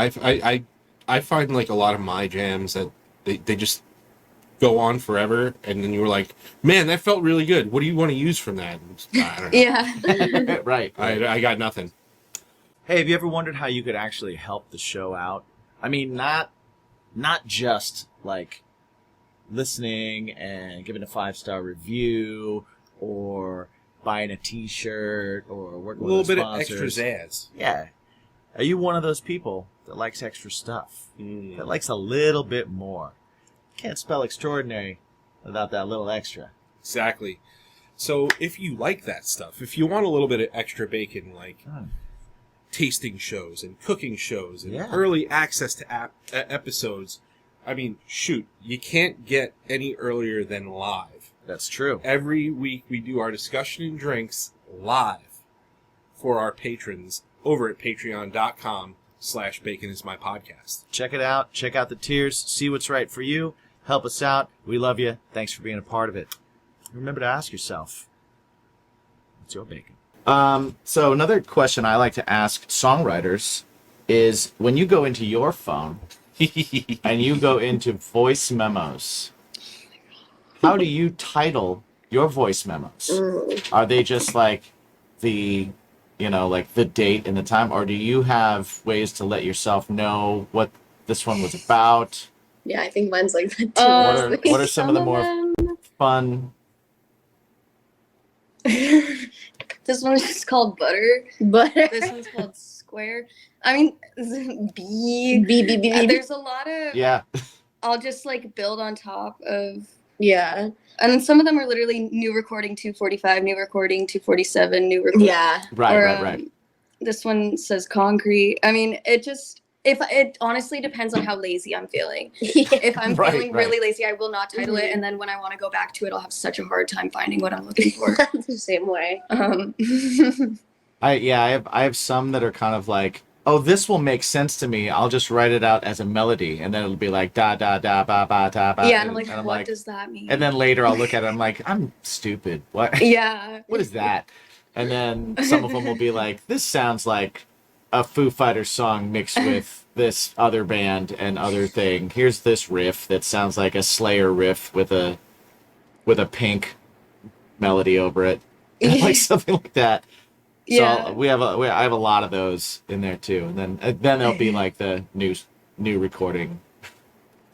I find like a lot of my jams that they just go on forever, and then you were like, man, that felt really good. What do you want to use from that? I don't know. Yeah. right. I got nothing. Hey, have you ever wondered how you could actually help the show out? I mean, not just like listening and giving a 5-star review or buying a T-shirt or working A with little a bit of sponsors. extra zazz. Yeah. Are you one of those people that likes extra stuff? That likes a little bit more? Can't spell extraordinary without that little extra. Exactly. So if you like that stuff, if you want a little bit of extra bacon, like tasting shows and cooking shows and early access to episodes, I mean, shoot, you can't get any earlier than live. That's true. Every week we do our discussion and drinks live for our patrons over at patreon.com/baconismypodcast. Check it out. Check out the tiers. See what's right for you. Help us out. We love you. Thanks for being a part of it. Remember to ask yourself, what's your bacon? So another question I like to ask songwriters is when you go into your phone and you go into voice memos, how do you title your voice memos? Are they just like the, like the date and the time, or do you have ways to let yourself know what this one was about? Yeah, I think mine's like that too. What are some of the more fun? This one's just called Butter. This one's called Square. I mean, B. There's a lot of. Yeah. I'll just like build on top of. Yeah. And then some of them are literally new recording 245, new recording 247, new recording. Yeah. Right. This one says concrete. I mean, it honestly depends on how lazy I'm feeling. If I'm feeling really lazy, I will not title it, and then when I want to go back to it, I'll have such a hard time finding what I'm looking for. The same way. I have some that are kind of like, oh, this will make sense to me. I'll just write it out as a melody, and then it'll be like da da da ba ba da ba. Yeah, and I'm like, what does that mean? And then later I'll look at it, I'm like, I'm stupid. What? Yeah. What is that? And then some of them will be like, this sounds like a Foo Fighters song mixed with this other band and other thing. Here's this riff that sounds like a Slayer riff with a Pink melody over it, like something like that. Yeah. So I have a lot of those in there too, and then there'll be like the new recording.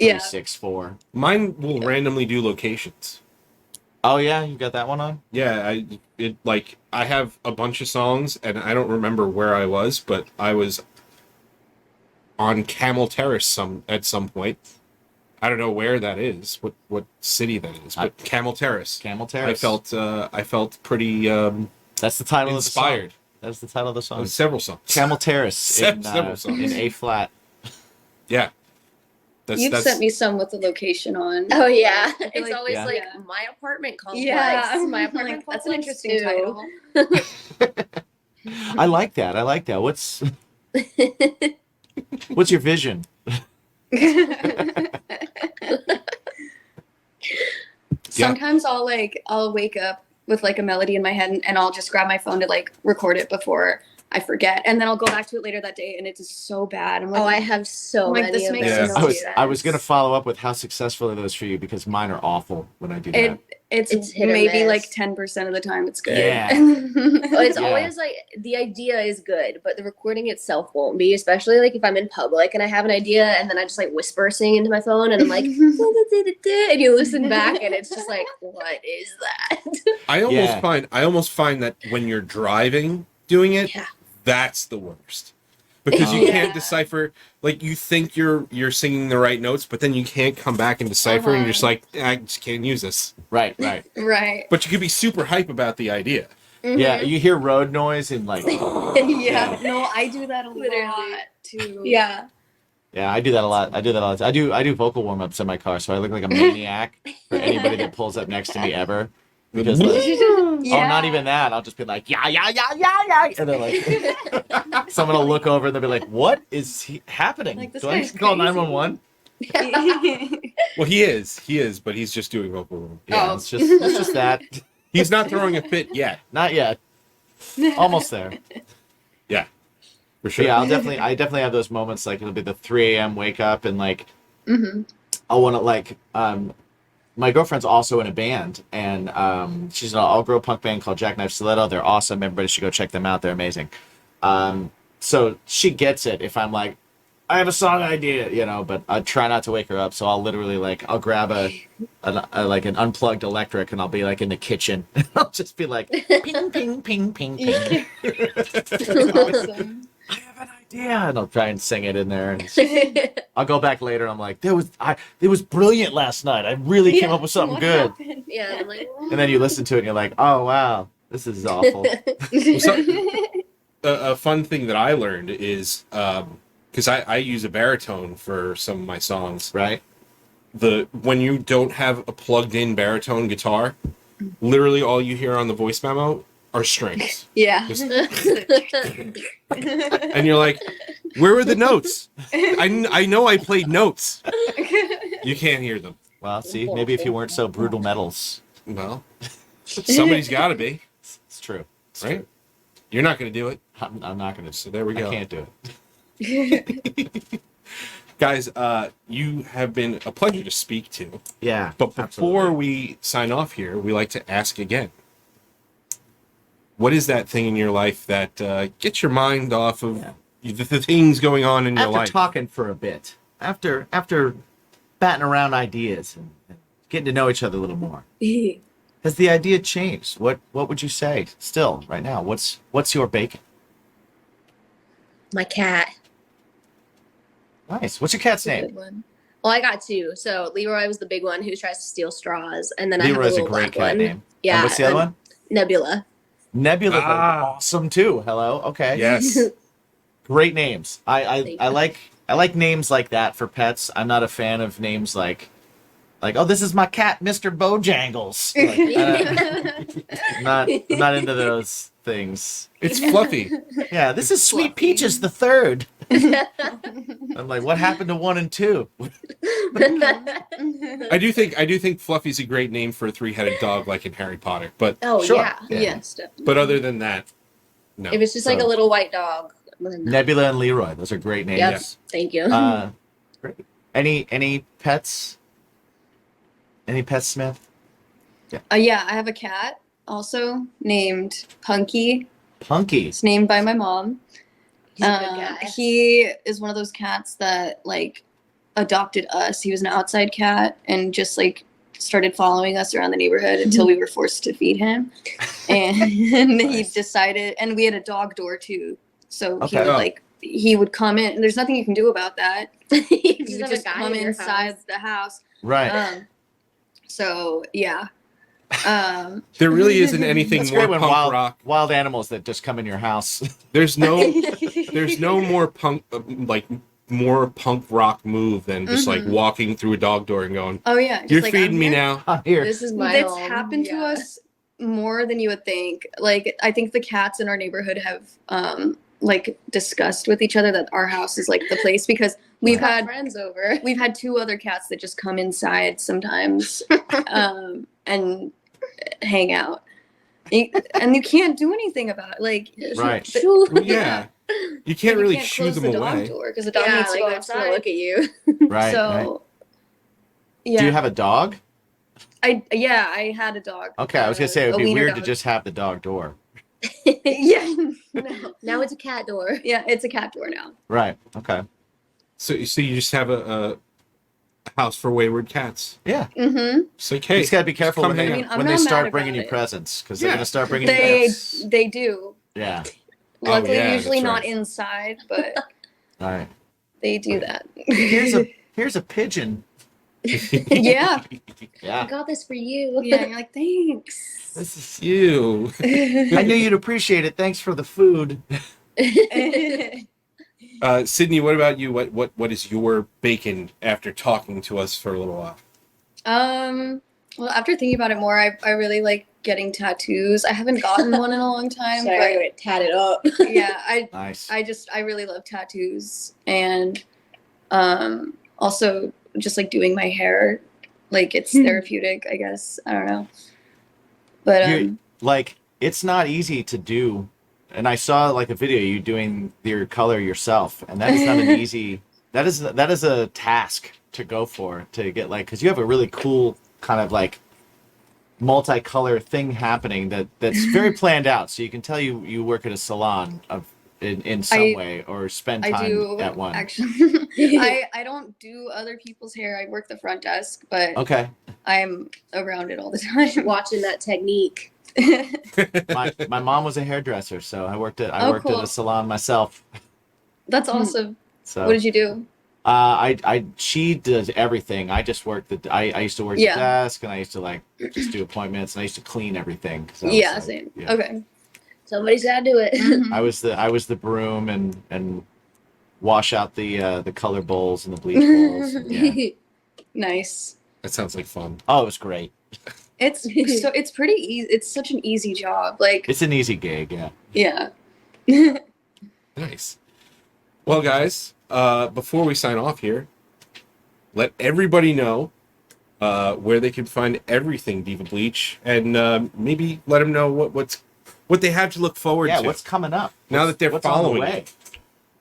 364. Mine will randomly do locations. Oh yeah, you got that one on? Yeah, I have a bunch of songs, and I don't remember where I was, but I was on Camel Terrace at some point. I don't know where that is, what city that is, but Camel Terrace. Camel Terrace. I felt pretty that's the title inspired. Of the song. That's the title of the song. Several songs. Camel Terrace Several songs. In A flat. Yeah. You've sent me some with the location on. Oh yeah, I feel it's like- always yeah. like my apartment complex. Yeah, My apartment that's an complex interesting too. title. I like that. What's your vision? Sometimes I'll wake up with like a melody in my head and I'll just grab my phone to like record it before I forget, and then I'll go back to it later that day and it's just so bad. I'm like, Oh, I have so like, many this of makes those. no sense. I was gonna follow up with how successful are those for you, because mine are awful when I do that. It's hit or maybe miss. like 10% of the time it's good. Yeah. Oh, it's Yeah. always like the idea is good, but the recording itself won't be. Especially like if I'm in public and I have an idea and then I just like whisper sing into my phone and I'm like, and you listen back and it's just like, what is that? I almost find that when you're driving doing it, Yeah. that's the worst. Because you can't decipher, like you think you're singing the right notes, but then you can't come back and decipher, and you're just like, I just can't use this. Right. Right. But you could be super hype about the idea. Yeah, you hear road noise and like. Yeah. No, I do that a Literally. lot too. Yeah. Yeah, I do that a lot. I do vocal warm ups in my car, so I look like a maniac for anybody that pulls up next to me ever. Because oh, not even that. I'll just be like, yeah, and then like, someone will look over and they'll be like, what is happening? Like, this Do I guy's call crazy. 911? Well, he is, but he's just doing vocal room. Yeah, Oh. it's just that. He's not throwing a fit yet. Not yet. Almost there. Yeah, for But sure. yeah, I definitely have those moments, like it'll be the 3 a.m. wake up and like I want to like my girlfriend's also in a band, and she's in an all-girl punk band called Jackknife Stiletto. They're awesome. Everybody should go check them out. They're amazing. So she gets it if I'm like, I have a song idea, you know, but I try not to wake her up. So I'll literally like, I'll grab an unplugged electric and I'll be like in the kitchen. I'll just be like, ping, ping, ping, ping, ping. Awesome. I have an idea. And I'll try and sing it in there. And I'll go back later and I'm like, it was brilliant last night. I really came up with something What good. happened? Yeah, I'm like, And then you listen to it and you're like, oh, wow, this is awful. A fun thing that I learned is because I use a baritone for some of my songs. Right? When you don't have a plugged-in baritone guitar, literally all you hear on the voice memo are strings. Yeah. Just- and you're like, where were the notes? I know I played notes. You can't hear them. Well, see, maybe if you weren't so brutal metals. Well, somebody's got to be, It's true. It's right? true. You're not going to do it. I'm not going to. So there we go. I can't do it. Guys, you have been a pleasure to speak to. Yeah. But before we sign off here, we like to ask again. What is that thing in your life that gets your mind off of the things going on in your After life? talking for a bit, after batting around ideas and getting to know each other a little more, has the idea changed? What would you say still right now? What's your bacon? my cat. Nice. What's your cat's Good name? one. Well, I got two. So Leroy was the big one who tries to steal straws, and then I have a Leroy's a little great black cat one. name. Yeah. And what's the other one? Nebula. Nebula. Ah. Awesome too. Hello. Okay. Yes. Great names. I Thank I you. like names like that for pets. I'm not a fan of names like oh, this is my cat, Mr. Bojangles. I'm not into those things. It's Fluffy. Yeah, this is Sweet Peaches the third. I'm like, what happened to 1 and 2? I do think Fluffy's a great name for a 3-headed dog like in Harry Potter. But Oh Sure. yeah. Yes, definitely. but other than that, no. If it's just like So- a little white dog. then no. Nebula and Leroy, those are great names. Yep. Thank you. Great. Any pets? Any pets, Smith? Yeah, I have a cat also named Punky. Punky. It's named by my mom. He's a good guy. He is one of those cats that like adopted us. He was an outside cat and just like started following us around the neighborhood until we were forced to feed him. And he Nice. decided, and we had a dog door too. So Okay. he would Oh. he would come in, and there's nothing you can do about that. you He just would have a just guy come in your inside house. the house. Right. So yeah. there really isn't anything That's more great when punk rock. wild animals that just come in your house. There's no more more punk rock move than just like walking through a dog door and going, Oh yeah. just "You're like, feeding I'm me here. now." I'm here. This is my That's home. happened to Yeah. us more than you would think. Like I think the cats in our neighborhood have like discussed with each other that our house is like the place because we've Got had friends over. we've had 2 other cats that just come inside sometimes and hang out. And you can't do anything about it. Like Right. Well, yeah, you can't you really can't shoo close them the dog away. door because the dog Yeah, needs to like go it's gonna outside. look at you. Right. So right. yeah, Do you have a dog? I had a dog. Okay, I was gonna say it would a be wiener weird to dog. just have the dog door. Yeah, Now it's a cat door. yeah, it's a cat door now. Right. Okay. So you just have a house for wayward cats. Yeah. Mm-hmm. It's like, You hey, just gotta be careful come when hang they, out. I mean, I'm when they not start mad bringing you about it. presents because Yeah. they're gonna start bringing you They gifts. they do. Yeah. Luckily, yeah, usually that's not right. inside, but All right. they do that. Here's a pigeon. Yeah. I Yeah. got this for you. Yeah, and you're like, thanks. This is. You. I knew you'd appreciate it. Thanks for the food. Sydney, what about you? What is your bacon after talking to us for a little while? Well, after thinking about it more, I really like getting tattoos. I haven't gotten one in a long time, So I gotta but get tatted up. yeah, Nice. I really love tattoos and also just like doing my hair, like it's therapeutic, I guess. I don't know. But You- like it's not easy to do, and I saw like a video of you doing your color yourself, and that is not an easy. That is a task to go for to get like because you have a really cool kind of like multicolor thing happening that's very planned out. So you can tell you work at a salon of in some way or spend I time do at one? actually. I don't do other people's hair. I work the front desk, but Okay. I'm around it all the time. Watching that technique. My mom was a hairdresser, so I worked at cool. a salon myself. That's awesome. So What did you do? she does everything. I just worked I used to work the desk, and I used to like just do appointments, and I used to clean everything. Yeah, same. Yeah. Okay. Somebody's got to do it. Mhm. I was the broom and wash out the color bowls and the bleach bowls. And, yeah. Nice. That sounds like fun. Oh, it was great. It's pretty easy. It's such an easy job. Like, It's an easy gig, yeah. yeah. Nice. Well, guys, before we sign off here, let everybody know where they can find everything Diva Bleach, and maybe let them know what they have to look forward to. Yeah, what's coming up? Now that they're what's on the following way? it.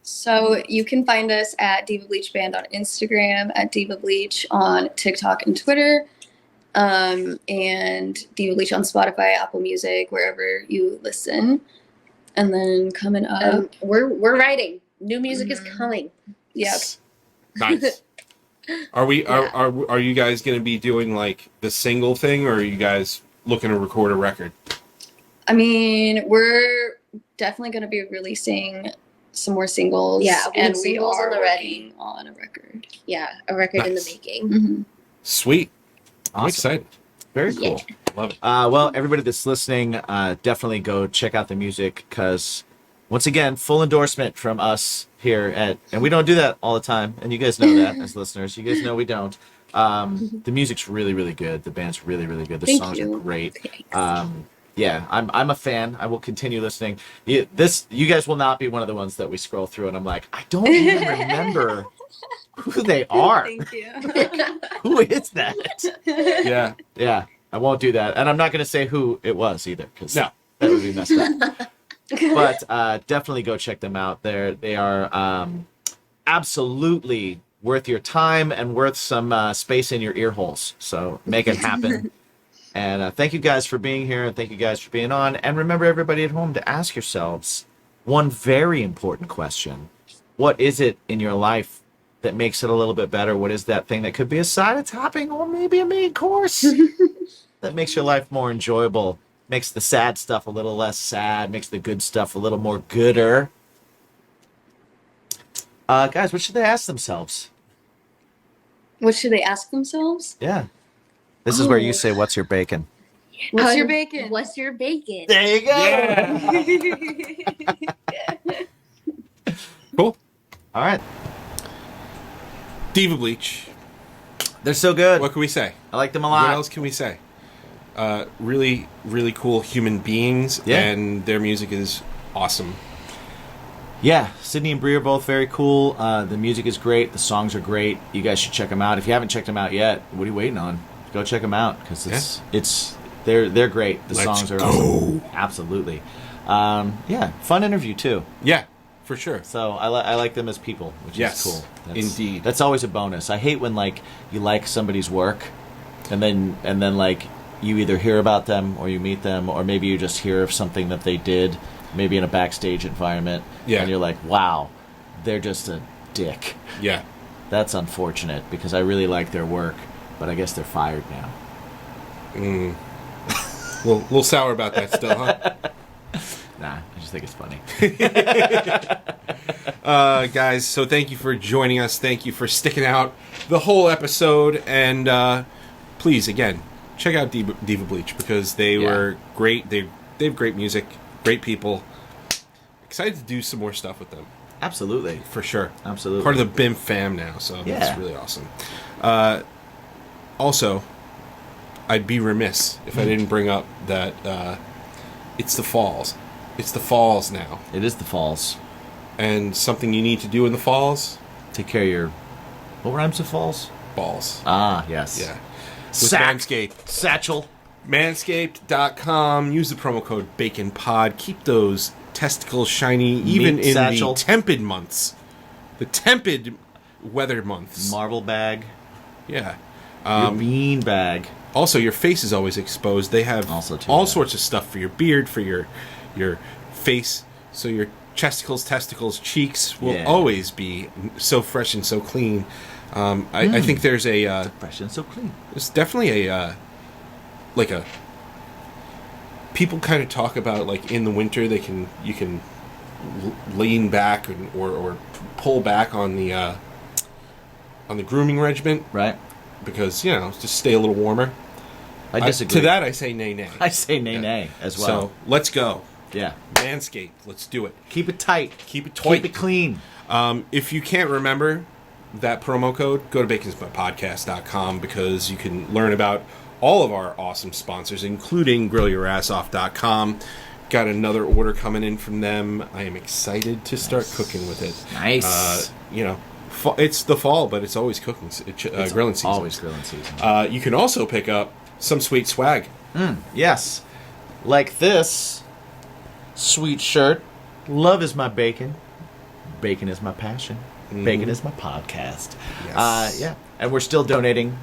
So you can find us at Diva Bleach Band on Instagram, at Diva Bleach on TikTok and Twitter, and Diva Bleach on Spotify, Apple Music, wherever you listen. And then coming up, We're writing. New music is coming. yep. Nice. Are you guys going to be doing like the single thing, or are you guys looking to record a record? I mean, we're definitely going to be releasing some more singles. Yeah, we have and we singles are on the ready. working on a record. Yeah, a record in the Nice. making. Mm-hmm. Sweet. I'm Awesome. excited. Very cool. Love it. Well, everybody that's listening, definitely go check out the music, because once again, full endorsement from us here and we don't do that all the time, and you guys know that as listeners. You guys know we don't. The music's really, really good. The band's really, really good. The Thank songs you. are great. Thanks. Yeah, I'm a fan. I will continue listening. You guys will not be one of the ones that we scroll through and I'm like, I don't even remember who they are. Thank you. Who is that? Yeah. Yeah, I won't do that, and I'm not going to say who it was either, because No. that would be messed up. But definitely go check them out. They are absolutely worth your time and worth some space in your ear holes. So make it happen. And thank you guys for being here, and thank you guys for being on. And remember, everybody at home, to ask yourselves one very important question. What is it in your life that makes it a little bit better? What is that thing that could be a side of topping or maybe a main course that makes your life more enjoyable, makes the sad stuff a little less sad, makes the good stuff a little more gooder? Guys, what should they ask themselves? What should they ask themselves? Yeah. This is where you say, what's your bacon? What's your bacon? What's your bacon? There you go. Yeah. Cool. All right. Diva Bleach. They're so good. What can we say? I like them a What lot. else can we say? Really, really cool human beings, Yeah. and their music is awesome. Yeah, Sydney and Bree are both very cool. The music is great. The songs are great. You guys should check them out. If you haven't checked them out yet, what are you waiting on? Go check them out, because they're great. The Let's songs are go. awesome. Absolutely. Yeah, fun interview too. Yeah, for sure. So I like them as people, which Yes, is cool. indeed. That's always a bonus. I hate when like you like somebody's work, and then like you either hear about them or you meet them, or maybe you just hear of something that they did, maybe in a backstage environment, Yeah. and you're like, wow, they're just a dick. Yeah. That's unfortunate, because I really like their work, but I guess they're fired now. Little sour about that still, huh? Nah, I just think it's funny. Guys, so thank you for joining us. Thank you for sticking out the whole episode. And please, again, check out Diva Bleach, because they were great. They have great music, great people. Excited to do some more stuff with them. Absolutely. For sure. Absolutely. Part of the BIMP fam now, so Yeah. that's really awesome. Also, I'd be remiss if I didn't bring up that it's the falls. It's the falls now. It is the falls. And something you need to do in the falls? Take care of your... What rhymes with falls? Balls. Ah, yes. Yeah. With Sack. Manscaped. Satchel. Manscaped.com. Use the promo code BACONPOD. Keep those testicles shiny, even Meat in satchel. the tepid months. The tepid weather months. Marble bag. Yeah. Your bean bag. Also, your face is always exposed. They have Also, too, all yeah. sorts of stuff for your beard, for your face, so your chesticles, testicles, cheeks will Yeah. always be so fresh and so clean. I think there's a Fresh and so clean. there's definitely a like a people kind of talk about like in the winter you can lean back or pull back on the grooming regimen Right? because just stay a little warmer. I disagree. To that I say nay. I say nay as well. So let's go. Yeah. Manscaped. Let's do it. Keep it tight. Keep it tight. Keep it clean. If you can't remember that promo code, go to baconsmypodcast.com because you can learn about all of our awesome sponsors, including grillyourassoff.com. Got another order coming in from them. I am excited to start cooking with it. Nice. It's the fall, but it's always cooking, grilling season. Always grilling season. You can also pick up some sweet swag. Yes. Like this sweet shirt. Love is my bacon. Bacon is my passion. Bacon is my podcast. Yes. Yeah. And we're still donating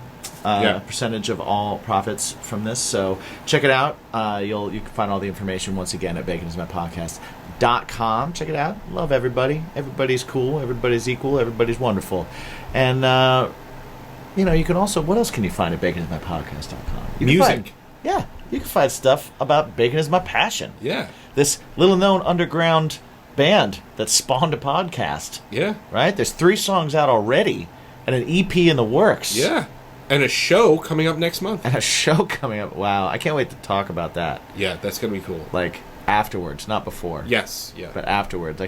Yeah. a percentage of all profits from this. So check it out. You can find all the information once again at baconismypodcast.com. Check it out. Love everybody. Everybody's cool. Everybody's equal. Everybody's wonderful. And you can also, what else can you find at baconismypodcast.com? You can Music. you can find stuff about Bacon is my passion. Yeah. This little known underground band that spawned a podcast. Yeah. Right? There's 3 songs out already and an EP in the works. Yeah. And a show coming up next month. And a show coming up. Wow. I can't wait to talk about that. Yeah, that's going to be cool. Like afterwards, not before. Yes. Yeah. But afterwards.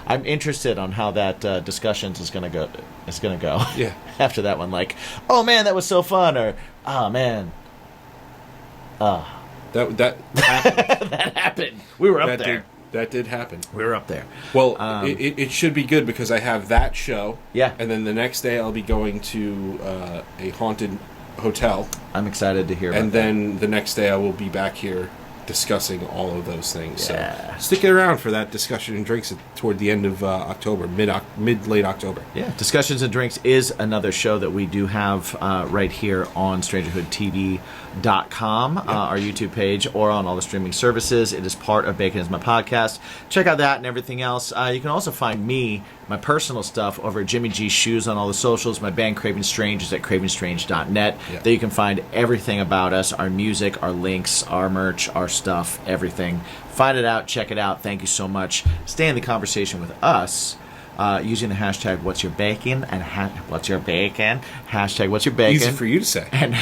I'm interested on how that discussions is going to go. It's going to go. Yeah. After that one, like, oh man, that was so fun, or oh man, That happened. that happened. We were up there. That did happen. We were up there. Well, it should be good because I have that show. Yeah. And then the next day I'll be going to a haunted hotel. I'm excited to hear about And then the next day I will be back here discussing all of those things. Yeah. So stick it around for that discussion and drinks toward the end of October, late October. Yeah, Discussions and Drinks is another show that we do have right here on StrangerhoodTV.com, our YouTube page, or on all the streaming services. It is part of Bacon is My Podcast. Check out that and everything else. You can also find me, my personal stuff, over at Jimmy G Shoes on all the socials. My band Craving Strange is at cravenstrange.net. Yeah. There you can find everything about us, our music, our links, our merch, our stuff, everything. Find it out, check it out. Thank you so much. Stay in the conversation with us using the hashtag What's Your Bacon and What's Your Bacon, hashtag What's Your Bacon. Easy for you to say. And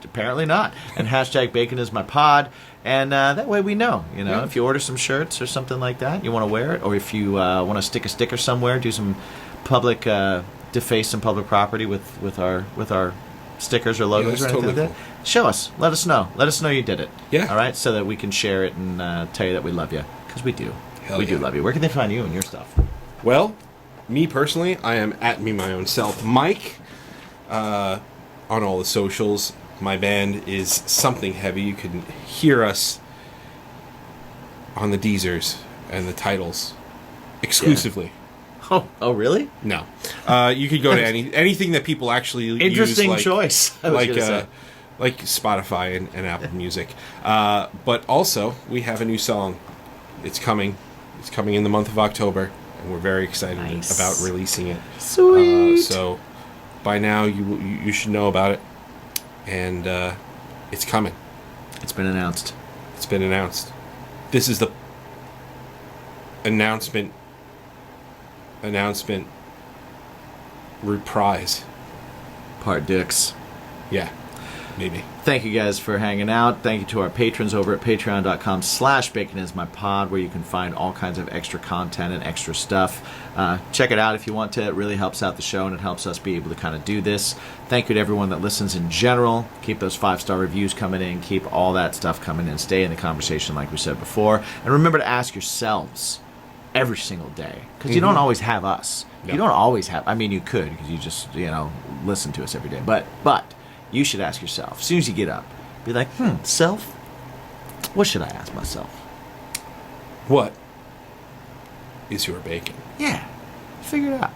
apparently not. And hashtag Bacon is my pod. And that way we know, Yeah. if you order some shirts or something like that, you want to wear it, or if you want to stick a sticker somewhere, do some public, deface some public property with our stickers or logos that's or anything totally like that. Show us. Let us know. Let us know you did it. Yeah. All right? So that we can share it and tell you that we love you. Because we do. Hell we yeah. do love you. Where can they find you and your stuff? Well, me personally, I am at me my own self, Mike, on all the socials. My band is Something Heavy. You can hear us on the Deezers and the titles exclusively. Oh, really? No, you could go to anything that people actually Interesting use, choice. I was gonna say. like Spotify and Apple Music. But also, we have a new song. It's coming. It's coming in the month of October, and we're very excited Nice. about releasing it. Sweet. So by now you should know about it, and it's coming. It's been announced. It's been announced. This is the announcement reprise. Part dicks. Yeah, maybe. Thank you guys for hanging out. Thank you to our patrons over at patreon.com/baconismypod, where you can find all kinds of extra content and extra stuff. Check it out if you want to. It really helps out the show, and it helps us be able to kind of do this. Thank you to everyone that listens in general. Keep those 5-star reviews coming in. Keep all that stuff coming in. Stay in the conversation like we said before. And remember to ask yourselves every single day, because you don't always have us. No. You don't always have, I mean, you could, because you just, listen to us every day. But you should ask yourself, as soon as you get up, be like, self, what should I ask myself? What is your bacon? Yeah, figure it out.